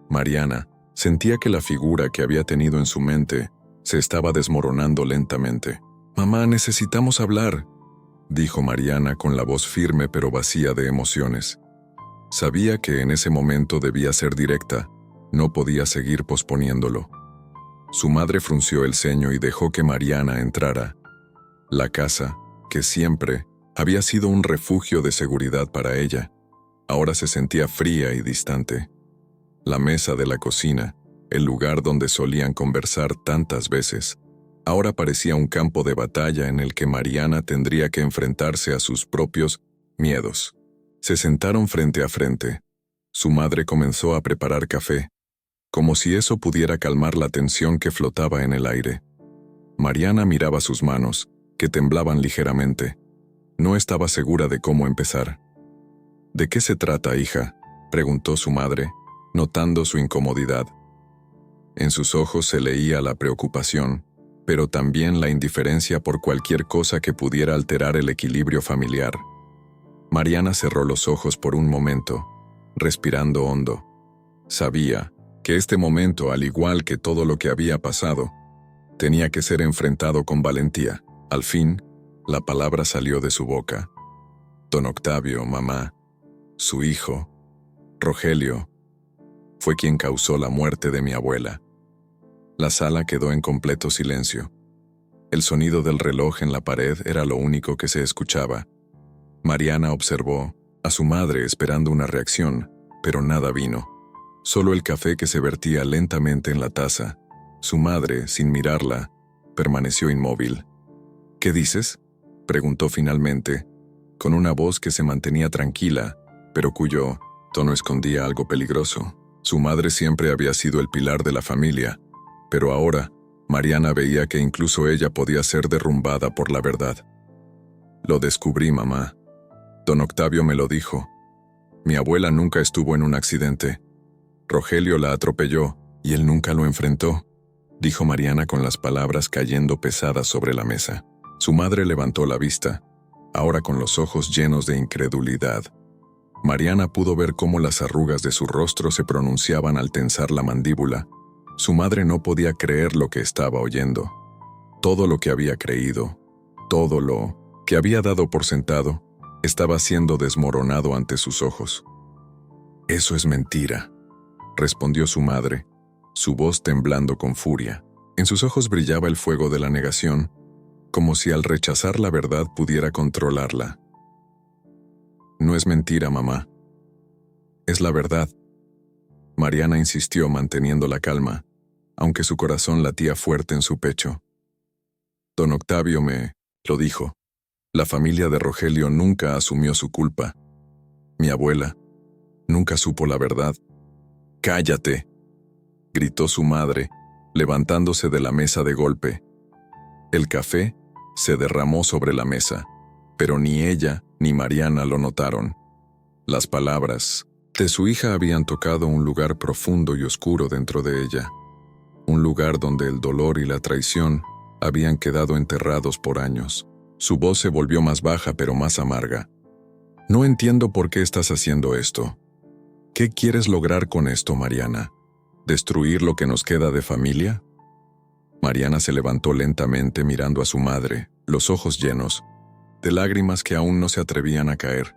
Mariana sentía que la figura que había tenido en su mente se estaba desmoronando lentamente. «Mamá, necesitamos hablar», dijo Mariana con la voz firme pero vacía de emociones. Sabía que en ese momento debía ser directa, no podía seguir posponiéndolo. Su madre frunció el ceño y dejó que Mariana entrara, La casa, que siempre había sido un refugio de seguridad para ella, ahora se sentía fría y distante. La mesa de la cocina, el lugar donde solían conversar tantas veces, ahora parecía un campo de batalla en el que Mariana tendría que enfrentarse a sus propios miedos. Se sentaron frente a frente. Su madre comenzó a preparar café, como si eso pudiera calmar la tensión que flotaba en el aire. Mariana miraba sus manos, que temblaban ligeramente. No estaba segura de cómo empezar. ¿De qué se trata, hija?, preguntó su madre, notando su incomodidad. En sus ojos se leía la preocupación, pero también la indiferencia por cualquier cosa que pudiera alterar el equilibrio familiar. Mariana cerró los ojos por un momento, respirando hondo. Sabía que este momento, al igual que todo lo que había pasado, tenía que ser enfrentado con valentía. Al fin, la palabra salió de su boca. Don Octavio, mamá, su hijo, Rogelio, fue quien causó la muerte de mi abuela. La sala quedó en completo silencio. El sonido del reloj en la pared era lo único que se escuchaba. Mariana observó a su madre esperando una reacción, pero nada vino. Solo el café que se vertía lentamente en la taza. Su madre, sin mirarla, permaneció inmóvil. «¿Qué dices?», preguntó finalmente, con una voz que se mantenía tranquila, pero cuyo tono escondía algo peligroso. Su madre siempre había sido el pilar de la familia, pero ahora Mariana veía que incluso ella podía ser derrumbada por la verdad. «Lo descubrí, mamá. Don Octavio me lo dijo. Mi abuela nunca estuvo en un accidente. Rogelio la atropelló y él nunca lo enfrentó», dijo Mariana con las palabras cayendo pesadas sobre la mesa. Su madre levantó la vista, ahora con los ojos llenos de incredulidad. Mariana pudo ver cómo las arrugas de su rostro se pronunciaban al tensar la mandíbula. Su madre no podía creer lo que estaba oyendo. Todo lo que había creído, todo lo que había dado por sentado, estaba siendo desmoronado ante sus ojos. «Eso es mentira», respondió su madre, su voz temblando con furia. En sus ojos brillaba el fuego de la negación, como si al rechazar la verdad pudiera controlarla. «No es mentira, mamá. Es la verdad». Mariana insistió manteniendo la calma, aunque su corazón latía fuerte en su pecho. «Don Octavio me lo dijo. La familia de Rogelio nunca asumió su culpa. Mi abuela nunca supo la verdad». «¡Cállate!», gritó su madre, levantándose de la mesa de golpe. El café se derramó sobre la mesa, pero ni ella ni Mariana lo notaron. Las palabras de su hija habían tocado un lugar profundo y oscuro dentro de ella, un lugar donde el dolor y la traición habían quedado enterrados por años. Su voz se volvió más baja pero más amarga. «No entiendo por qué estás haciendo esto. ¿Qué quieres lograr con esto, Mariana? ¿Destruir lo que nos queda de familia?». Mariana se levantó lentamente mirando a su madre, los ojos llenos de lágrimas que aún no se atrevían a caer.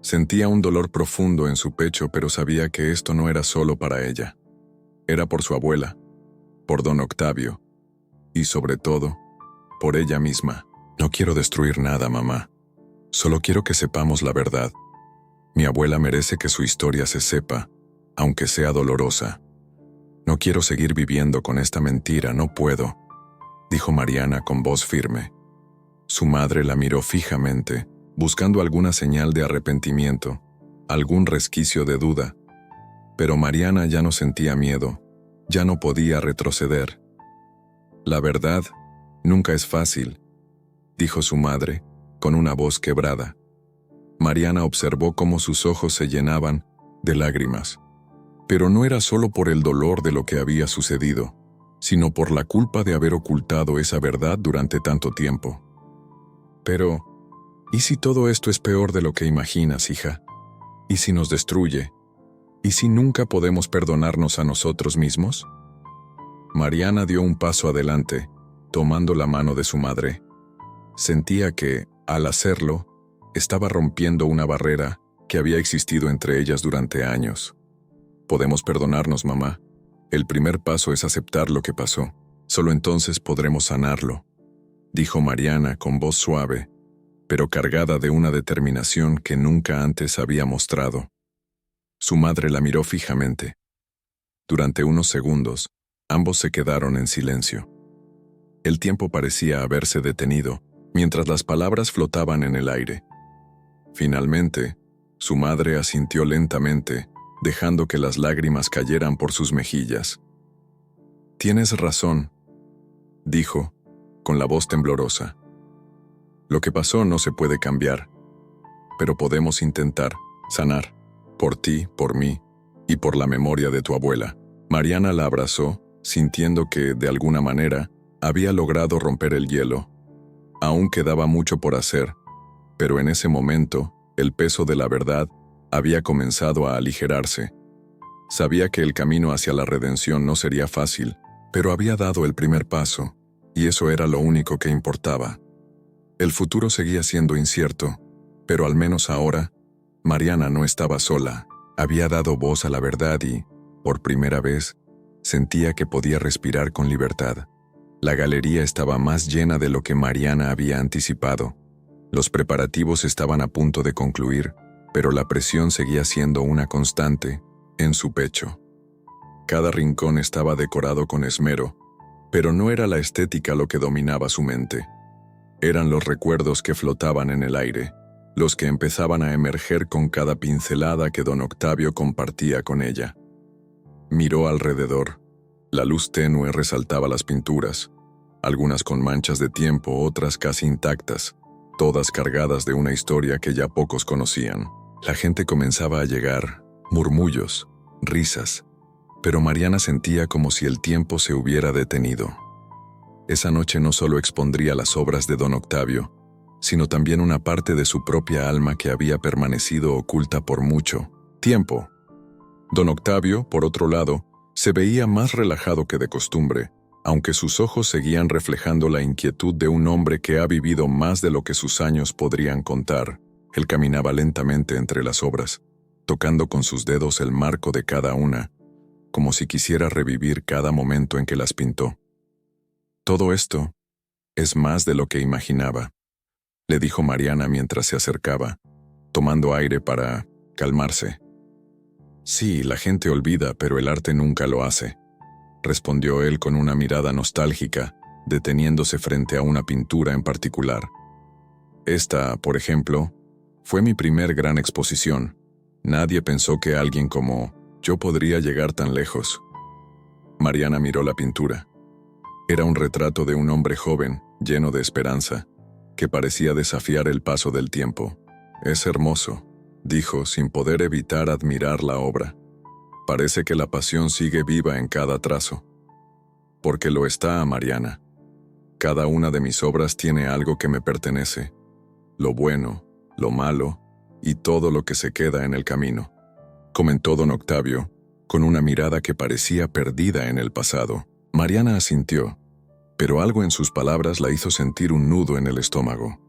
Sentía un dolor profundo en su pecho, pero sabía que esto no era solo para ella. Era por su abuela, por don Octavio, y sobre todo, por ella misma. «No quiero destruir nada, mamá. Solo quiero que sepamos la verdad. Mi abuela merece que su historia se sepa, aunque sea dolorosa. No quiero seguir viviendo con esta mentira, no puedo», dijo Mariana con voz firme. Su madre la miró fijamente, buscando alguna señal de arrepentimiento, algún resquicio de duda. Pero Mariana ya no sentía miedo, ya no podía retroceder. «La verdad nunca es fácil», dijo su madre, con una voz quebrada. Mariana observó cómo sus ojos se llenaban de lágrimas. Pero no era solo por el dolor de lo que había sucedido, sino por la culpa de haber ocultado esa verdad durante tanto tiempo. «Pero, ¿y si todo esto es peor de lo que imaginas, hija? ¿Y si nos destruye? ¿Y si nunca podemos perdonarnos a nosotros mismos?». Mariana dio un paso adelante, tomando la mano de su madre. Sentía que, al hacerlo, estaba rompiendo una barrera que había existido entre ellas durante años. «Podemos perdonarnos, mamá. El primer paso es aceptar lo que pasó. Solo entonces podremos sanarlo». dijo Mariana con voz suave, pero cargada de una determinación que nunca antes había mostrado. Su madre la miró fijamente. Durante unos segundos, ambos se quedaron en silencio. El tiempo parecía haberse detenido, mientras las palabras flotaban en el aire. Finalmente, su madre asintió lentamente, dejando que las lágrimas cayeran por sus mejillas. «Tienes razón», dijo, con la voz temblorosa. «Lo que pasó no se puede cambiar, pero podemos intentar sanar, por ti, por mí y por la memoria de tu abuela». Mariana la abrazó, sintiendo que, de alguna manera, había logrado romper el hielo. Aún quedaba mucho por hacer, pero en ese momento, el peso de la verdad había comenzado a aligerarse. Sabía que el camino hacia la redención no sería fácil, pero había dado el primer paso, y eso era lo único que importaba. El futuro seguía siendo incierto, pero al menos ahora, Mariana no estaba sola. Había dado voz a la verdad y, por primera vez, sentía que podía respirar con libertad. La galería estaba más llena de lo que Mariana había anticipado. Los preparativos estaban a punto de concluir, pero la presión seguía siendo una constante en su pecho. Cada rincón estaba decorado con esmero, pero no era la estética lo que dominaba su mente. Eran los recuerdos que flotaban en el aire, los que empezaban a emerger con cada pincelada que don Octavio compartía con ella. Miró alrededor. La luz tenue resaltaba las pinturas, algunas con manchas de tiempo, otras casi intactas, todas cargadas de una historia que ya pocos conocían. La gente comenzaba a llegar, murmullos, risas, pero Mariana sentía como si el tiempo se hubiera detenido. Esa noche no solo expondría las obras de don Octavio, sino también una parte de su propia alma que había permanecido oculta por mucho tiempo. Don Octavio, por otro lado, se veía más relajado que de costumbre, aunque sus ojos seguían reflejando la inquietud de un hombre que ha vivido más de lo que sus años podrían contar. Él caminaba lentamente entre las obras, tocando con sus dedos el marco de cada una, como si quisiera revivir cada momento en que las pintó. «Todo esto es más de lo que imaginaba», le dijo Mariana mientras se acercaba, tomando aire para calmarse. «Sí, la gente olvida, pero el arte nunca lo hace», respondió él con una mirada nostálgica, deteniéndose frente a una pintura en particular. «Esta, por ejemplo, fue mi primer gran exposición. Nadie pensó que alguien como yo podría llegar tan lejos». Mariana miró la pintura. Era un retrato de un hombre joven, lleno de esperanza, que parecía desafiar el paso del tiempo. «Es hermoso», dijo sin poder evitar admirar la obra. «Parece que la pasión sigue viva en cada trazo». «Porque lo está, Mariana. Cada una de mis obras tiene algo que me pertenece. Lo bueno, lo malo y todo lo que se queda en el camino», comentó don Octavio, con una mirada que parecía perdida en el pasado. Mariana asintió, pero algo en sus palabras la hizo sentir un nudo en el estómago.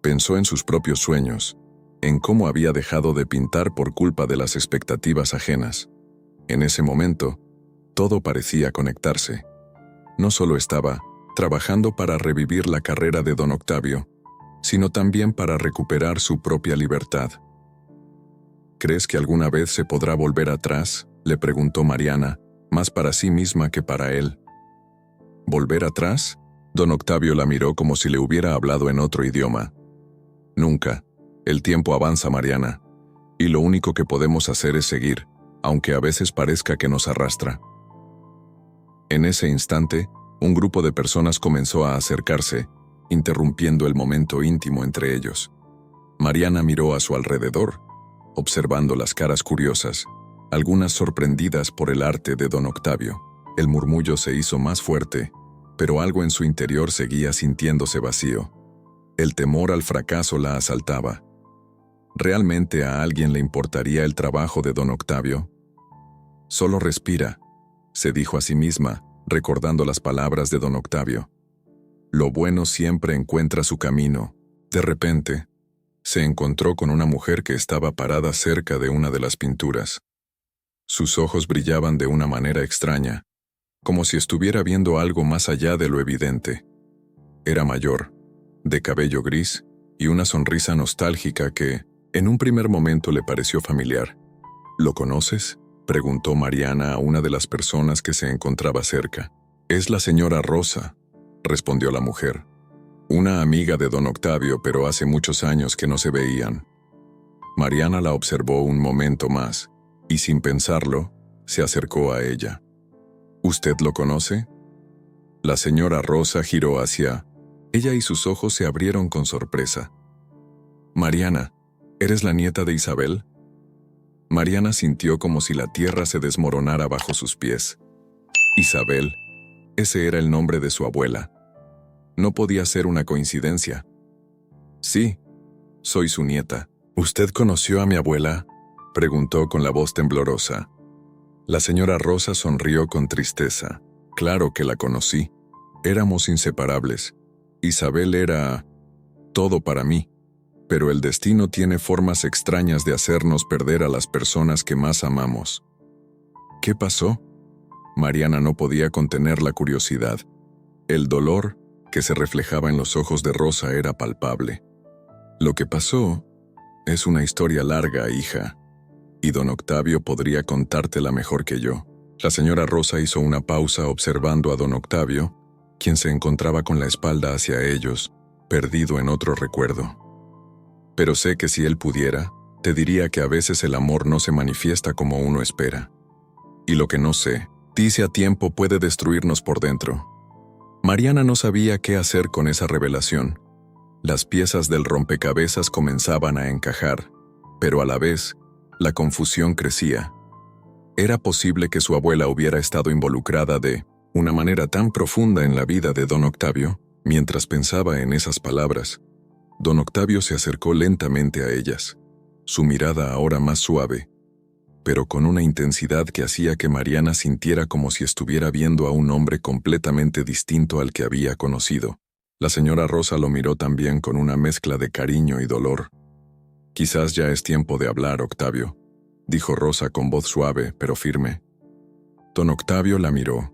Pensó en sus propios sueños, en cómo había dejado de pintar por culpa de las expectativas ajenas. En ese momento, todo parecía conectarse. No solo estaba trabajando para revivir la carrera de don Octavio, sino también para recuperar su propia libertad. «¿Crees que alguna vez se podrá volver atrás?», le preguntó Mariana, más para sí misma que para él. «¿Volver atrás?», don Octavio la miró como si le hubiera hablado en otro idioma. «Nunca. El tiempo avanza, Mariana, y lo único que podemos hacer es seguir, aunque a veces parezca que nos arrastra». En ese instante, un grupo de personas comenzó a acercarse, interrumpiendo el momento íntimo entre ellos. Mariana miró a su alrededor, observando las caras curiosas, algunas sorprendidas por el arte de don Octavio. El murmullo se hizo más fuerte, pero algo en su interior seguía sintiéndose vacío. El temor al fracaso la asaltaba. ¿Realmente a alguien le importaría el trabajo de don Octavio? «Solo respira», se dijo a sí misma, recordando las palabras de don Octavio. «Lo bueno siempre encuentra su camino». De repente, se encontró con una mujer que estaba parada cerca de una de las pinturas. Sus ojos brillaban de una manera extraña, como si estuviera viendo algo más allá de lo evidente. Era mayor, de cabello gris y una sonrisa nostálgica que, en un primer momento, le pareció familiar. ¿Lo conoces?, preguntó Mariana a una de las personas que se encontraba cerca. «Es la señora Rosa», respondió la mujer. «Una amiga de don Octavio, pero hace muchos años que no se veían». Mariana la observó un momento más, y sin pensarlo, se acercó a ella. «¿Usted lo conoce?». La señora Rosa giró hacia ella y sus ojos se abrieron con sorpresa. «Mariana, ¿eres la nieta de Isabel?». Mariana sintió como si la tierra se desmoronara bajo sus pies. Isabel, ese era el nombre de su abuela. No podía ser una coincidencia. «Sí, soy su nieta». «¿Usted conoció a mi abuela?», preguntó con la voz temblorosa. La señora Rosa sonrió con tristeza. «Claro que la conocí. Éramos inseparables. Isabel era todo para mí. Pero el destino tiene formas extrañas de hacernos perder a las personas que más amamos». «¿Qué pasó?». Mariana no podía contener la curiosidad. El dolor que se reflejaba en los ojos de Rosa era palpable. «Lo que pasó es una historia larga, hija, y don Octavio podría contártela mejor que yo». La señora Rosa hizo una pausa observando a don Octavio, quien se encontraba con la espalda hacia ellos, perdido en otro recuerdo. «Pero sé que si él pudiera, te diría que a veces el amor no se manifiesta como uno espera. Y lo que no sé, dice a tiempo puede destruirnos por dentro». Mariana no sabía qué hacer con esa revelación. Las piezas del rompecabezas comenzaban a encajar, pero a la vez, la confusión crecía. ¿Era posible que su abuela hubiera estado involucrada de una manera tan profunda en la vida de don Octavio? Mientras pensaba en esas palabras, don Octavio se acercó lentamente a ellas, su mirada ahora más suave, pero con una intensidad que hacía que Mariana sintiera como si estuviera viendo a un hombre completamente distinto al que había conocido. La señora Rosa lo miró también con una mezcla de cariño y dolor. «Quizás ya es tiempo de hablar, Octavio», dijo Rosa con voz suave pero firme. Don Octavio la miró.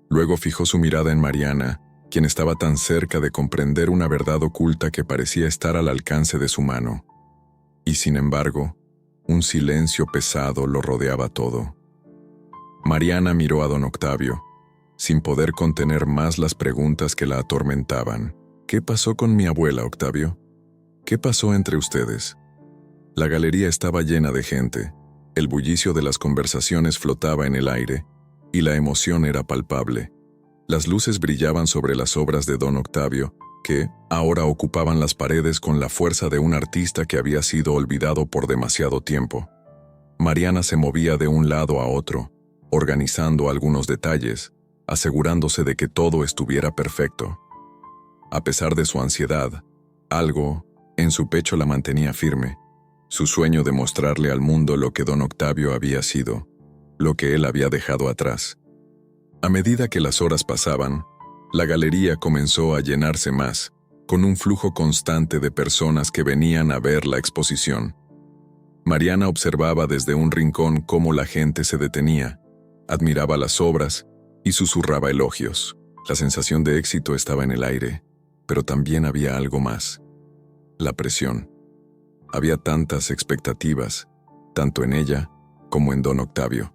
Luego fijó su mirada en Mariana, quien estaba tan cerca de comprender una verdad oculta que parecía estar al alcance de su mano. Y sin embargo, un silencio pesado lo rodeaba todo. Mariana miró a don Octavio, sin poder contener más las preguntas que la atormentaban. «¿Qué pasó con mi abuela, Octavio? ¿Qué pasó entre ustedes?». La galería estaba llena de gente, el bullicio de las conversaciones flotaba en el aire, y la emoción era palpable. Las luces brillaban sobre las obras de don Octavio, que ahora ocupaban las paredes con la fuerza de un artista que había sido olvidado por demasiado tiempo. Mariana se movía de un lado a otro, organizando algunos detalles, asegurándose de que todo estuviera perfecto. A pesar de su ansiedad, algo en su pecho la mantenía firme, su sueño de mostrarle al mundo lo que don Octavio había sido, lo que él había dejado atrás. A medida que las horas pasaban, la galería comenzó a llenarse más, con un flujo constante de personas que venían a ver la exposición. Mariana observaba desde un rincón cómo la gente se detenía, admiraba las obras y susurraba elogios. La sensación de éxito estaba en el aire, pero también había algo más: la presión. Había tantas expectativas, tanto en ella como en don Octavio.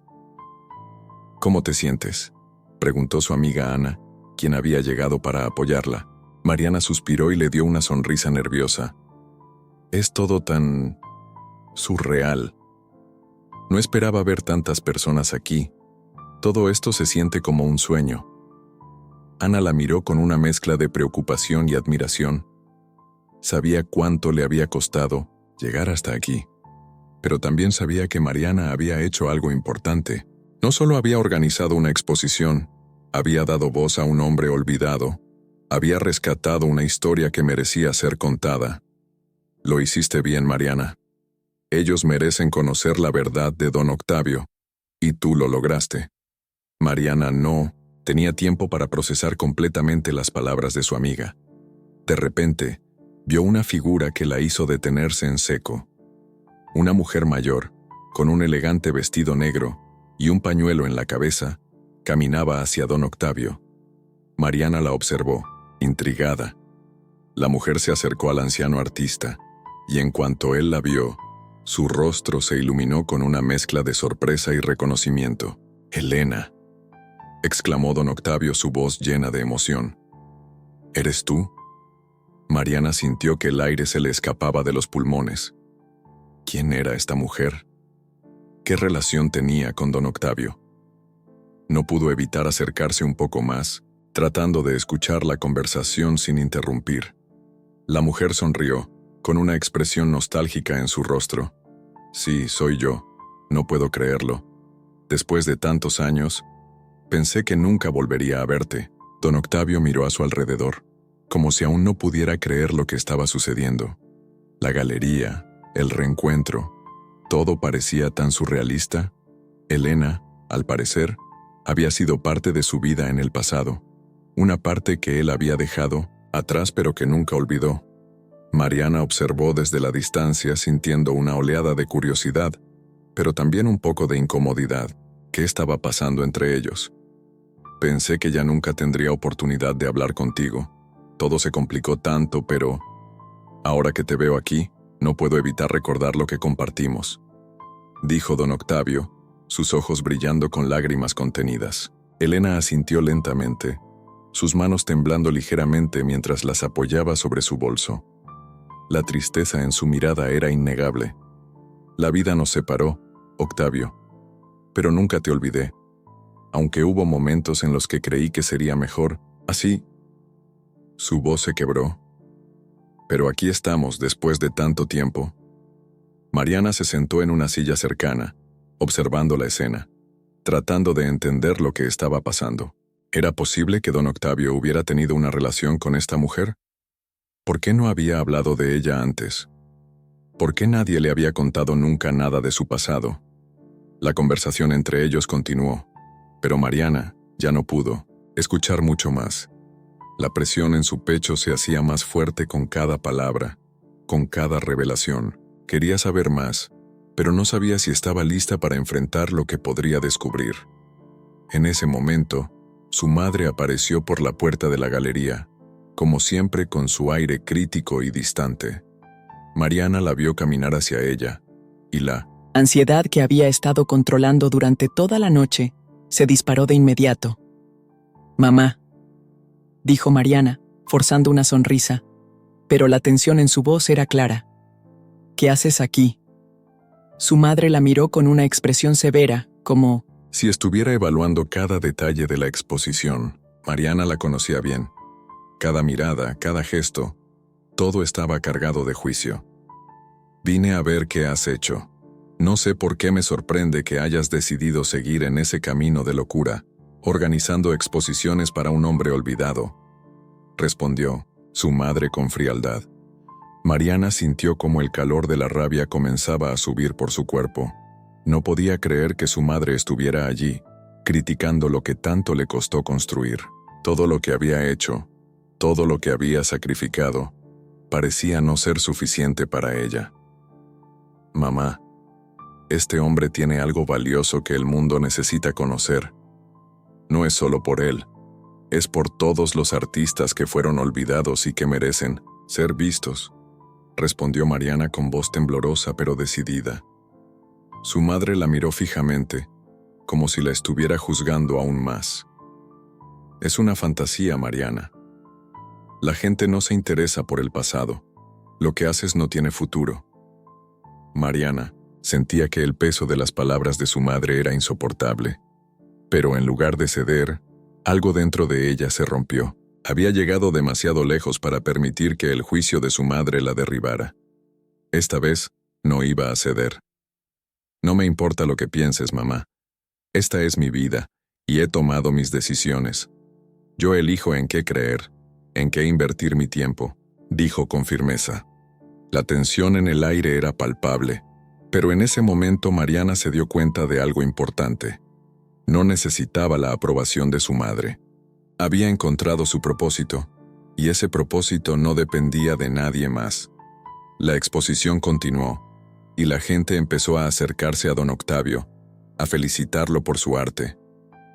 «¿Cómo te sientes?», preguntó su amiga Ana, quien había llegado para apoyarla. Mariana suspiró y le dio una sonrisa nerviosa. «Es todo tan surreal. No esperaba ver tantas personas aquí. Todo esto se siente como un sueño». Ana la miró con una mezcla de preocupación y admiración. Sabía cuánto le había costado llegar hasta aquí, pero también sabía que Mariana había hecho algo importante. No solo había organizado una exposición, había dado voz a un hombre olvidado, había rescatado una historia que merecía ser contada. «Lo hiciste bien, Mariana. Ellos merecen conocer la verdad de don Octavio, y tú lo lograste». Mariana no tenía tiempo para procesar completamente las palabras de su amiga. De repente, vio una figura que la hizo detenerse en seco. Una mujer mayor, con un elegante vestido negro y un pañuelo en la cabeza, caminaba hacia don Octavio. Mariana la observó, intrigada. La mujer se acercó al anciano artista, y en cuanto él la vio, su rostro se iluminó con una mezcla de sorpresa y reconocimiento. «Elena», exclamó don Octavio, su voz llena de emoción. «¿Eres tú?». Mariana sintió que el aire se le escapaba de los pulmones. ¿Quién era esta mujer? ¿Qué relación tenía con don Octavio? No pudo evitar acercarse un poco más, tratando de escuchar la conversación sin interrumpir. La mujer sonrió, con una expresión nostálgica en su rostro. «Sí, soy yo. No puedo creerlo. Después de tantos años, pensé que nunca volvería a verte». Don Octavio miró a su alrededor, como si aún no pudiera creer lo que estaba sucediendo. La galería, el reencuentro, todo parecía tan surrealista. Elena, al parecer, había sido parte de su vida en el pasado, una parte que él había dejado atrás pero que nunca olvidó. Mariana observó desde la distancia sintiendo una oleada de curiosidad, pero también un poco de incomodidad. ¿Qué estaba pasando entre ellos? «Pensé que ya nunca tendría oportunidad de hablar contigo. Todo se complicó tanto, pero ahora que te veo aquí, no puedo evitar recordar lo que compartimos», dijo don Octavio, sus ojos brillando con lágrimas contenidas. Elena asintió lentamente, sus manos temblando ligeramente mientras las apoyaba sobre su bolso. La tristeza en su mirada era innegable. «La vida nos separó, Octavio, pero nunca te olvidé. Aunque hubo momentos en los que creí que sería mejor, así». Su voz se quebró. «Pero aquí estamos después de tanto tiempo». Mariana se sentó en una silla cercana, observando la escena, tratando de entender lo que estaba pasando. ¿Era posible que don Octavio hubiera tenido una relación con esta mujer? ¿Por qué no había hablado de ella antes? ¿Por qué nadie le había contado nunca nada de su pasado? La conversación entre ellos continuó, pero Mariana ya no pudo escuchar mucho más. La presión en su pecho se hacía más fuerte con cada palabra, con cada revelación. Quería saber más, pero no sabía si estaba lista para enfrentar lo que podría descubrir. En ese momento, su madre apareció por la puerta de la galería, como siempre con su aire crítico y distante. Mariana la vio caminar hacia ella, y la ansiedad que había estado controlando durante toda la noche se disparó de inmediato. «Mamá», dijo Mariana, forzando una sonrisa, pero la tensión en su voz era clara. «¿Qué haces aquí?». Su madre la miró con una expresión severa, como si estuviera evaluando cada detalle de la exposición. Mariana la conocía bien. Cada mirada, cada gesto, todo estaba cargado de juicio. «Vine a ver qué has hecho. No sé por qué me sorprende que hayas decidido seguir en ese camino de locura, organizando exposiciones para un hombre olvidado», respondió su madre con frialdad. Mariana sintió como el calor de la rabia comenzaba a subir por su cuerpo. No podía creer que su madre estuviera allí, criticando lo que tanto le costó construir. Todo lo que había hecho, todo lo que había sacrificado, parecía no ser suficiente para ella. «Mamá, este hombre tiene algo valioso que el mundo necesita conocer. No es solo por él, es por todos los artistas que fueron olvidados y que merecen ser vistos», respondió Mariana con voz temblorosa pero decidida. Su madre la miró fijamente, como si la estuviera juzgando aún más. «Es una fantasía, Mariana. La gente no se interesa por el pasado. Lo que haces no tiene futuro». Mariana sentía que el peso de las palabras de su madre era insoportable. Pero en lugar de ceder, algo dentro de ella se rompió. Había llegado demasiado lejos para permitir que el juicio de su madre la derribara. Esta vez, no iba a ceder. «No me importa lo que pienses, mamá. Esta es mi vida, y he tomado mis decisiones. Yo elijo en qué creer, en qué invertir mi tiempo», dijo con firmeza. La tensión en el aire era palpable, pero en ese momento Mariana se dio cuenta de algo importante. No necesitaba la aprobación de su madre. Había encontrado su propósito, y ese propósito no dependía de nadie más. La exposición continuó, y la gente empezó a acercarse a don Octavio, a felicitarlo por su arte.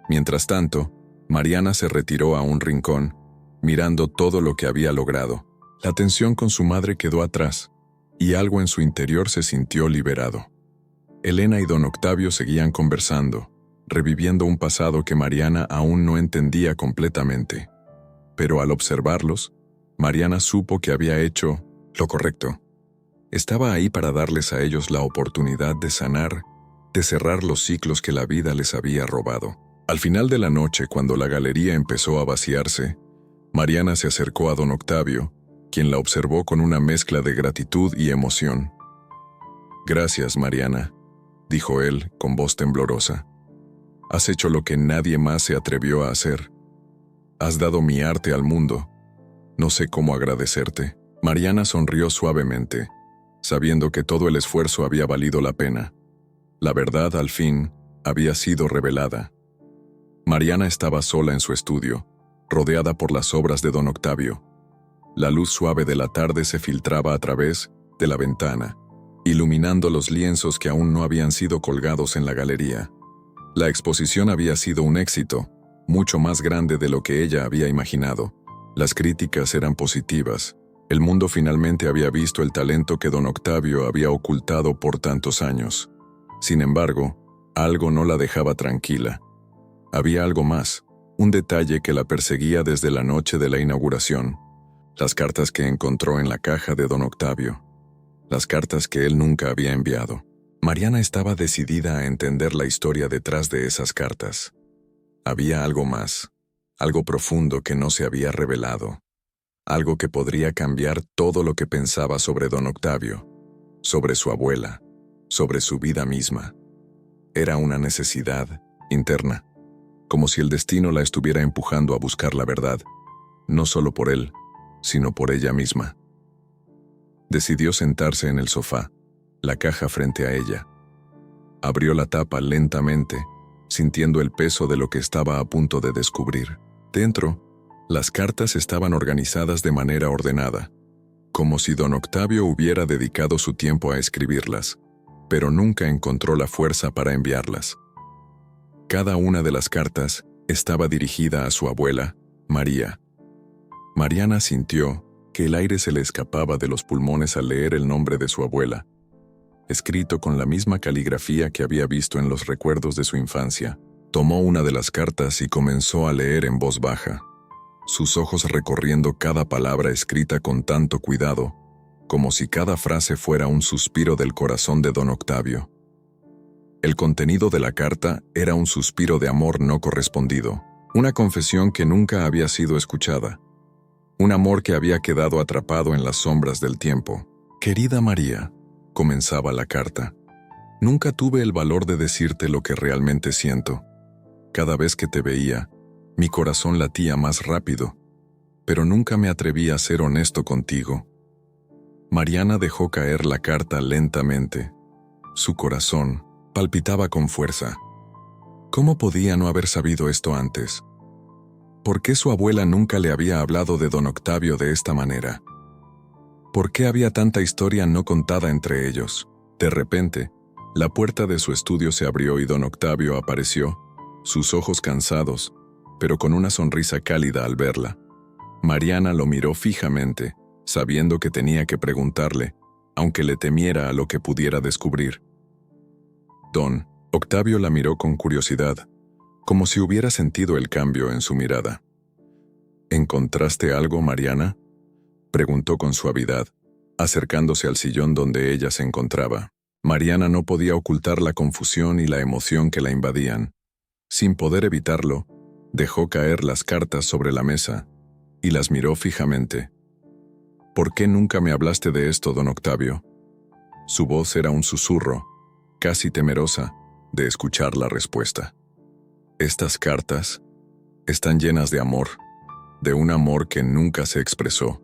Mientras tanto, Mariana se retiró a un rincón, mirando todo lo que había logrado. La tensión con su madre quedó atrás, y algo en su interior se sintió liberado. Elena y don Octavio seguían conversando, reviviendo un pasado que Mariana aún no entendía completamente. Pero al observarlos, Mariana supo que había hecho lo correcto. Estaba ahí para darles a ellos la oportunidad de sanar, de cerrar los ciclos que la vida les había robado. Al final de la noche, cuando la galería empezó a vaciarse, Mariana se acercó a don Octavio, quien la observó con una mezcla de gratitud y emoción. «Gracias, Mariana», dijo él con voz temblorosa. «Has hecho lo que nadie más se atrevió a hacer. Has dado mi arte al mundo. No sé cómo agradecerte». Mariana sonrió suavemente, sabiendo que todo el esfuerzo había valido la pena. La verdad, al fin, había sido revelada. Mariana estaba sola en su estudio, rodeada por las obras de don Octavio. La luz suave de la tarde se filtraba a través de la ventana, iluminando los lienzos que aún no habían sido colgados en la galería. La exposición había sido un éxito, mucho más grande de lo que ella había imaginado. Las críticas eran positivas. El mundo finalmente había visto el talento que don Octavio había ocultado por tantos años. Sin embargo, algo no la dejaba tranquila. Había algo más, un detalle que la perseguía desde la noche de la inauguración. Las cartas que encontró en la caja de don Octavio. Las cartas que él nunca había enviado. Mariana estaba decidida a entender la historia detrás de esas cartas. Había algo más, algo profundo que no se había revelado. Algo que podría cambiar todo lo que pensaba sobre don Octavio, sobre su abuela, sobre su vida misma. Era una necesidad interna, como si el destino la estuviera empujando a buscar la verdad, no solo por él, sino por ella misma. Decidió sentarse en el sofá, la caja frente a ella. Abrió la tapa lentamente, sintiendo el peso de lo que estaba a punto de descubrir. Dentro, las cartas estaban organizadas de manera ordenada, como si don Octavio hubiera dedicado su tiempo a escribirlas, pero nunca encontró la fuerza para enviarlas. Cada una de las cartas estaba dirigida a su abuela, María. Mariana sintió que el aire se le escapaba de los pulmones al leer el nombre de su abuela, escrito con la misma caligrafía que había visto en los recuerdos de su infancia. Tomó una de las cartas y comenzó a leer en voz baja, sus ojos recorriendo cada palabra escrita con tanto cuidado, como si cada frase fuera un suspiro del corazón de don Octavio. El contenido de la carta era un suspiro de amor no correspondido, una confesión que nunca había sido escuchada, un amor que había quedado atrapado en las sombras del tiempo. «Querida María», comenzaba la carta, «nunca tuve el valor de decirte lo que realmente siento. Cada vez que te veía, mi corazón latía más rápido, pero nunca me atreví a ser honesto contigo». Mariana dejó caer la carta lentamente. Su corazón palpitaba con fuerza. ¿Cómo podía no haber sabido esto antes? ¿Por qué su abuela nunca le había hablado de don Octavio de esta manera? ¿Por qué había tanta historia no contada entre ellos? De repente, la puerta de su estudio se abrió y don Octavio apareció, sus ojos cansados, pero con una sonrisa cálida al verla. Mariana lo miró fijamente, sabiendo que tenía que preguntarle, aunque le temiera a lo que pudiera descubrir. Don Octavio la miró con curiosidad, como si hubiera sentido el cambio en su mirada. ¿Encontraste algo, Mariana?, preguntó con suavidad, acercándose al sillón donde ella se encontraba. Mariana no podía ocultar la confusión y la emoción que la invadían. Sin poder evitarlo, dejó caer las cartas sobre la mesa y las miró fijamente. «¿Por qué nunca me hablaste de esto, don Octavio?». Su voz era un susurro, casi temerosa, de escuchar la respuesta. «Estas cartas están llenas de amor, de un amor que nunca se expresó.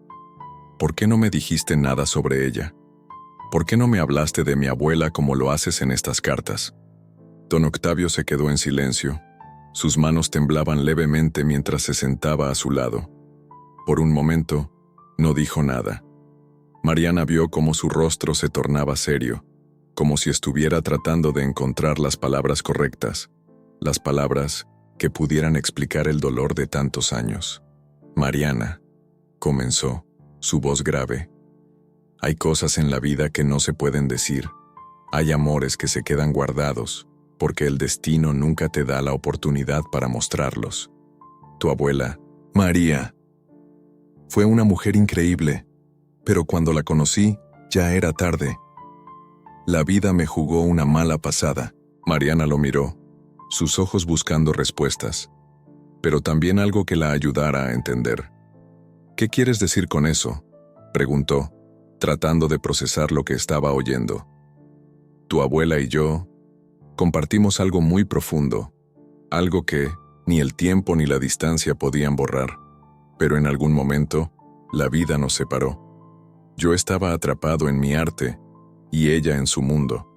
¿Por qué no me dijiste nada sobre ella? ¿Por qué no me hablaste de mi abuela como lo haces en estas cartas?». Don Octavio se quedó en silencio. Sus manos temblaban levemente mientras se sentaba a su lado. Por un momento, no dijo nada. Mariana vio cómo su rostro se tornaba serio, como si estuviera tratando de encontrar las palabras correctas, las palabras que pudieran explicar el dolor de tantos años. «Mariana», comenzó, su voz grave. Hay cosas en la vida que no se pueden decir. Hay amores que se quedan guardados, porque el destino nunca te da la oportunidad para mostrarlos. Tu abuela, María, fue una mujer increíble, pero cuando la conocí, ya era tarde. La vida me jugó una mala pasada. Mariana lo miró, sus ojos buscando respuestas, pero también algo que la ayudara a entender. ¿Qué quieres decir con eso?, preguntó, tratando de procesar lo que estaba oyendo. Tu abuela y yo compartimos algo muy profundo, algo que ni el tiempo ni la distancia podían borrar, pero en algún momento, la vida nos separó. Yo estaba atrapado en mi arte y ella en su mundo.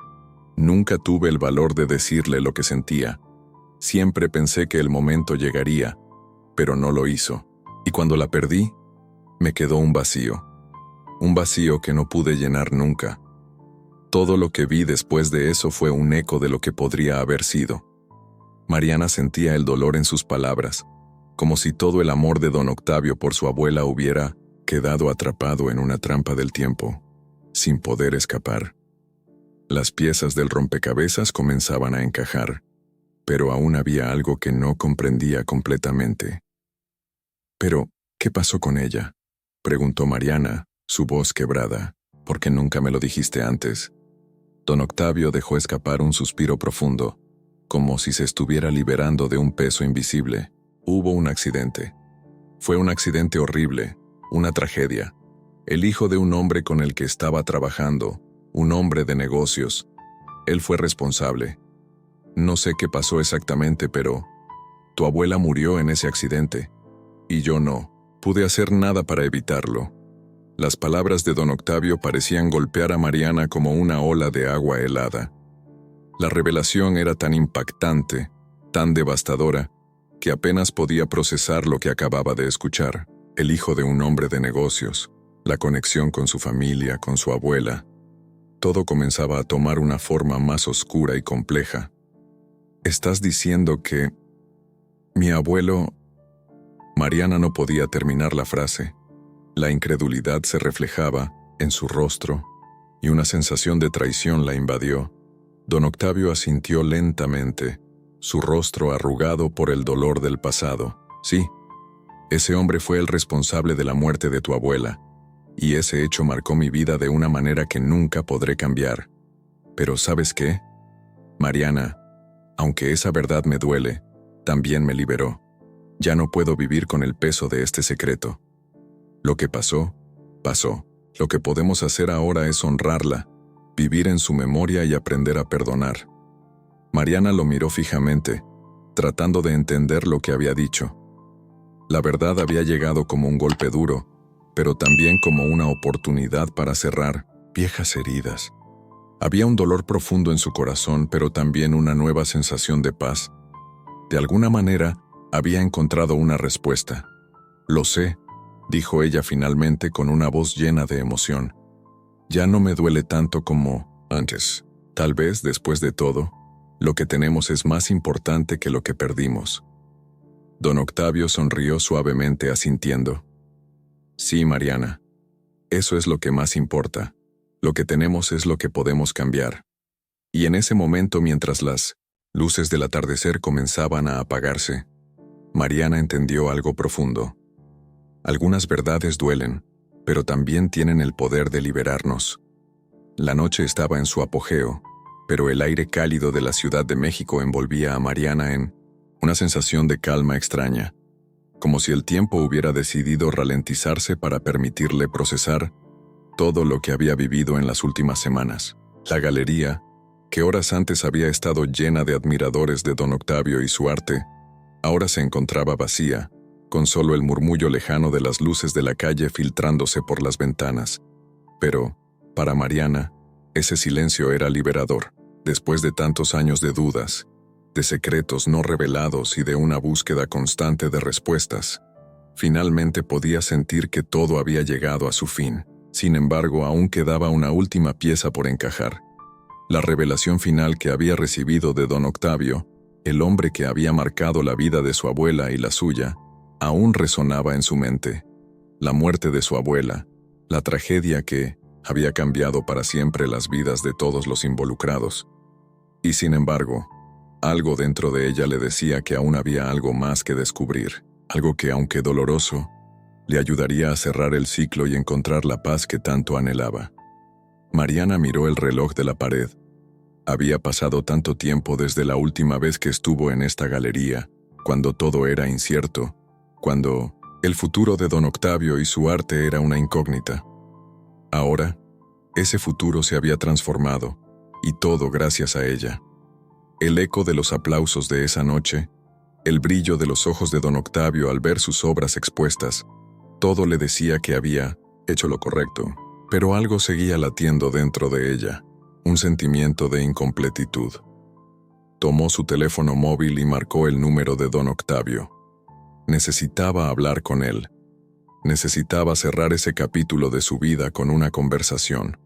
Nunca tuve el valor de decirle lo que sentía. Siempre pensé que el momento llegaría, pero no lo hizo. Y cuando la perdí, me quedó un vacío que no pude llenar nunca. Todo lo que vi después de eso fue un eco de lo que podría haber sido. Mariana sentía el dolor en sus palabras, como si todo el amor de don Octavio por su abuela hubiera quedado atrapado en una trampa del tiempo, sin poder escapar. Las piezas del rompecabezas comenzaban a encajar, pero aún había algo que no comprendía completamente. «¿Pero qué pasó con ella?», preguntó Mariana, su voz quebrada. «¿Por qué nunca me lo dijiste antes?». Don Octavio dejó escapar un suspiro profundo, como si se estuviera liberando de un peso invisible. Hubo un accidente. Fue un accidente horrible, una tragedia. El hijo de un hombre con el que estaba trabajando, un hombre de negocios. Él fue responsable. No sé qué pasó exactamente, pero tu abuela murió en ese accidente. Y yo no pude hacer nada para evitarlo. Las palabras de don Octavio parecían golpear a Mariana como una ola de agua helada. La revelación era tan impactante, tan devastadora, que apenas podía procesar lo que acababa de escuchar. El hijo de un hombre de negocios, la conexión con su familia, con su abuela. Todo comenzaba a tomar una forma más oscura y compleja. ¿Estás diciendo que mi abuelo...? Mariana no podía terminar la frase. La incredulidad se reflejaba en su rostro y una sensación de traición la invadió. Don Octavio asintió lentamente, su rostro arrugado por el dolor del pasado. Sí, ese hombre fue el responsable de la muerte de tu abuela, y ese hecho marcó mi vida de una manera que nunca podré cambiar. Pero ¿sabes qué? Mariana, aunque esa verdad me duele, también me liberó. Ya no puedo vivir con el peso de este secreto. Lo que pasó, pasó. Lo que podemos hacer ahora es honrarla, vivir en su memoria y aprender a perdonar. Mariana lo miró fijamente, tratando de entender lo que había dicho. La verdad había llegado como un golpe duro, pero también como una oportunidad para cerrar viejas heridas. Había un dolor profundo en su corazón, pero también una nueva sensación de paz. De alguna manera, había encontrado una respuesta. «Lo sé», dijo ella finalmente con una voz llena de emoción. «Ya no me duele tanto como antes. Tal vez, después de todo, lo que tenemos es más importante que lo que perdimos». Don Octavio sonrió suavemente asintiendo. «Sí, Mariana. Eso es lo que más importa. Lo que tenemos es lo que podemos cambiar». Y en ese momento, mientras las luces del atardecer comenzaban a apagarse, Mariana entendió algo profundo. Algunas verdades duelen, pero también tienen el poder de liberarnos. La noche estaba en su apogeo, pero el aire cálido de la Ciudad de México envolvía a Mariana en una sensación de calma extraña, como si el tiempo hubiera decidido ralentizarse para permitirle procesar todo lo que había vivido en las últimas semanas. La galería, que horas antes había estado llena de admiradores de don Octavio y su arte, ahora se encontraba vacía, con solo el murmullo lejano de las luces de la calle filtrándose por las ventanas. Pero, para Mariana, ese silencio era liberador. Después de tantos años de dudas, de secretos no revelados y de una búsqueda constante de respuestas, finalmente podía sentir que todo había llegado a su fin. Sin embargo, aún quedaba una última pieza por encajar. La revelación final que había recibido de don Octavio, el hombre que había marcado la vida de su abuela y la suya, aún resonaba en su mente. La muerte de su abuela, la tragedia que había cambiado para siempre las vidas de todos los involucrados. Y sin embargo, algo dentro de ella le decía que aún había algo más que descubrir, algo que, aunque doloroso, le ayudaría a cerrar el ciclo y encontrar la paz que tanto anhelaba. Mariana miró el reloj de la pared. Había pasado tanto tiempo desde la última vez que estuvo en esta galería, cuando todo era incierto, cuando el futuro de don Octavio y su arte era una incógnita. Ahora, ese futuro se había transformado, y todo gracias a ella. El eco de los aplausos de esa noche, el brillo de los ojos de don Octavio al ver sus obras expuestas, todo le decía que había hecho lo correcto, pero algo seguía latiendo dentro de ella, un sentimiento de incompletitud. Tomó su teléfono móvil y marcó el número de don Octavio. Necesitaba hablar con él. Necesitaba cerrar ese capítulo de su vida con una conversación.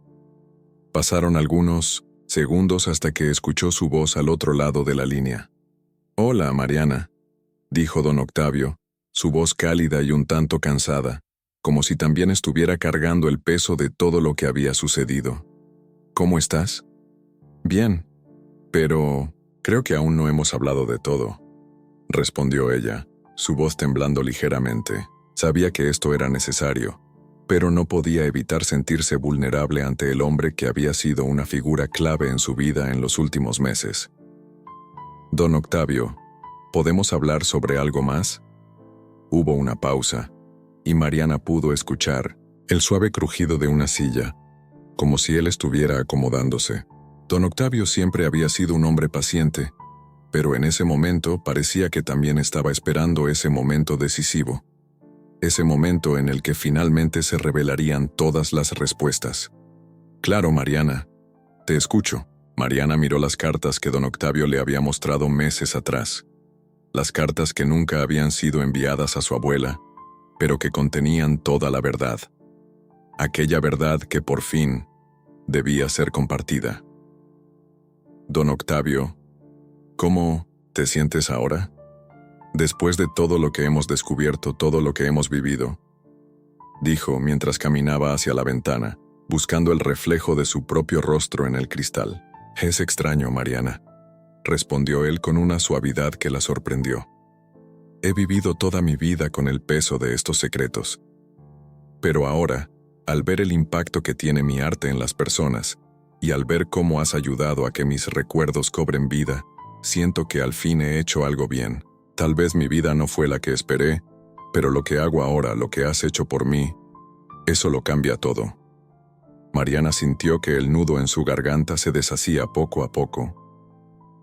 Pasaron algunos segundos hasta que escuchó su voz al otro lado de la línea. «Hola, Mariana», dijo don Octavio, su voz cálida y un tanto cansada, como si también estuviera cargando el peso de todo lo que había sucedido. «¿Cómo estás?» «Bien, pero creo que aún no hemos hablado de todo», respondió ella, su voz temblando ligeramente. Sabía que esto era necesario, pero no podía evitar sentirse vulnerable ante el hombre que había sido una figura clave en su vida en los últimos meses. «Don Octavio, ¿podemos hablar sobre algo más?» Hubo una pausa, y Mariana pudo escuchar el suave crujido de una silla, como si él estuviera acomodándose. Don Octavio siempre había sido un hombre paciente, pero en ese momento parecía que también estaba esperando ese momento decisivo. Ese momento en el que finalmente se revelarían todas las respuestas. «Claro, Mariana, te escucho». Mariana miró las cartas que don Octavio le había mostrado meses atrás. Las cartas que nunca habían sido enviadas a su abuela, pero que contenían toda la verdad. Aquella verdad que por fin debía ser compartida. «Don Octavio, ¿cómo te sientes ahora? Después de todo lo que hemos descubierto, todo lo que hemos vivido», dijo mientras caminaba hacia la ventana, buscando el reflejo de su propio rostro en el cristal. «Es extraño, Mariana», respondió él con una suavidad que la sorprendió. «He vivido toda mi vida con el peso de estos secretos. Pero ahora, al ver el impacto que tiene mi arte en las personas, y al ver cómo has ayudado a que mis recuerdos cobren vida, siento que al fin he hecho algo bien. Tal vez mi vida no fue la que esperé, pero lo que hago ahora, lo que has hecho por mí, eso lo cambia todo». Mariana sintió que el nudo en su garganta se deshacía poco a poco.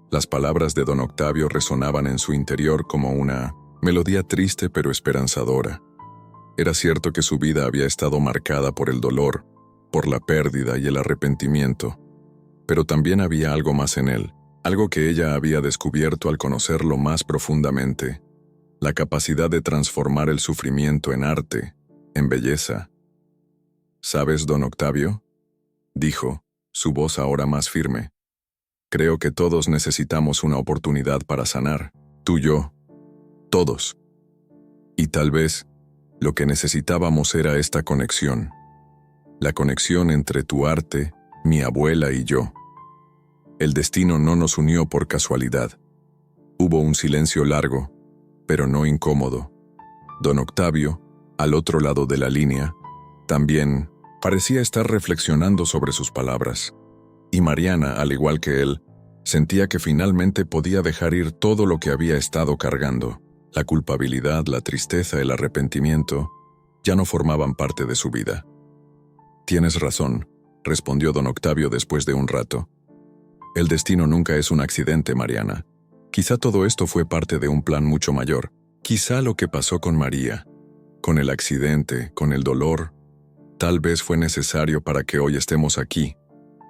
Las palabras de don Octavio resonaban en su interior como una melodía triste pero esperanzadora. Era cierto que su vida había estado marcada por el dolor, por la pérdida y el arrepentimiento, pero también había algo más en él, algo que ella había descubierto al conocerlo más profundamente, la capacidad de transformar el sufrimiento en arte, en belleza. «¿Sabes, don Octavio?», dijo, su voz ahora más firme. «Creo que todos necesitamos una oportunidad para sanar, tú, yo, todos. Y tal vez lo que necesitábamos era esta conexión, la conexión entre tu arte, mi abuela y yo. El destino no nos unió por casualidad». Hubo un silencio largo, pero no incómodo. Don Octavio, al otro lado de la línea, también parecía estar reflexionando sobre sus palabras. Y Mariana, al igual que él, sentía que finalmente podía dejar ir todo lo que había estado cargando. La culpabilidad, la tristeza, el arrepentimiento, ya no formaban parte de su vida. «Tienes razón», respondió don Octavio después de un rato. «El destino nunca es un accidente, Mariana. Quizá todo esto fue parte de un plan mucho mayor. Quizá lo que pasó con María, con el accidente, con el dolor, tal vez fue necesario para que hoy estemos aquí,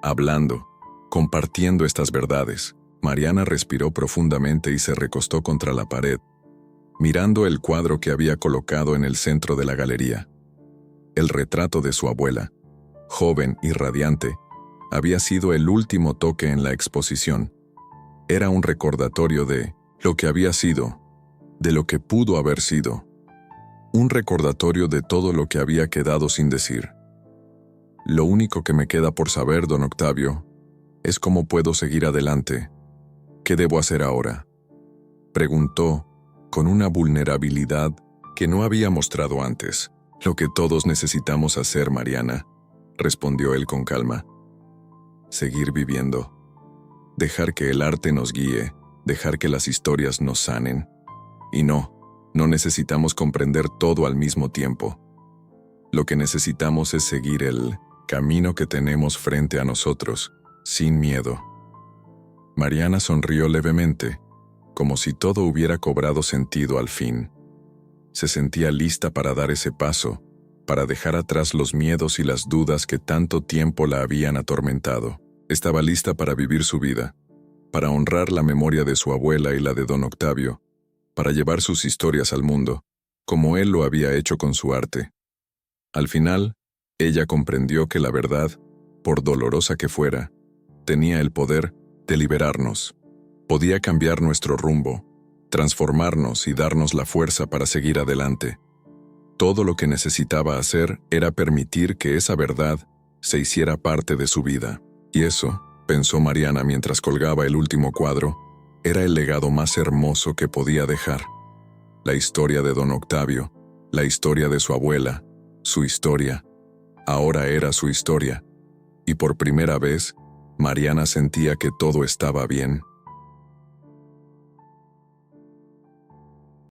hablando, compartiendo estas verdades». Mariana respiró profundamente y se recostó contra la pared, mirando el cuadro que había colocado en el centro de la galería. El retrato de su abuela, joven y radiante, había sido el último toque en la exposición. Era un recordatorio de lo que había sido, de lo que pudo haber sido. Un recordatorio de todo lo que había quedado sin decir. Lo único que me queda por saber, don Octavio, es cómo puedo seguir adelante. ¿Qué debo hacer ahora?, preguntó, con una vulnerabilidad que no había mostrado antes. Lo que todos necesitamos hacer, Mariana, respondió él con calma. Seguir viviendo. Dejar que el arte nos guíe, dejar que las historias nos sanen. Y no necesitamos comprender todo al mismo tiempo. Lo que necesitamos es seguir el camino que tenemos frente a nosotros, sin miedo. Mariana sonrió levemente, como si todo hubiera cobrado sentido al fin. Se sentía lista para dar ese paso, para dejar atrás los miedos y las dudas que tanto tiempo la habían atormentado. Estaba lista para vivir su vida, para honrar la memoria de su abuela y la de don Octavio, para llevar sus historias al mundo, como él lo había hecho con su arte. Al final, ella comprendió que la verdad, por dolorosa que fuera, tenía el poder de liberarnos. Podía cambiar nuestro rumbo, transformarnos y darnos la fuerza para seguir adelante. Todo lo que necesitaba hacer era permitir que esa verdad se hiciera parte de su vida. Y eso, pensó Mariana mientras colgaba el último cuadro, era el legado más hermoso que podía dejar. La historia de don Octavio, la historia de su abuela, su historia, ahora era su historia. Y por primera vez, Mariana sentía que todo estaba bien.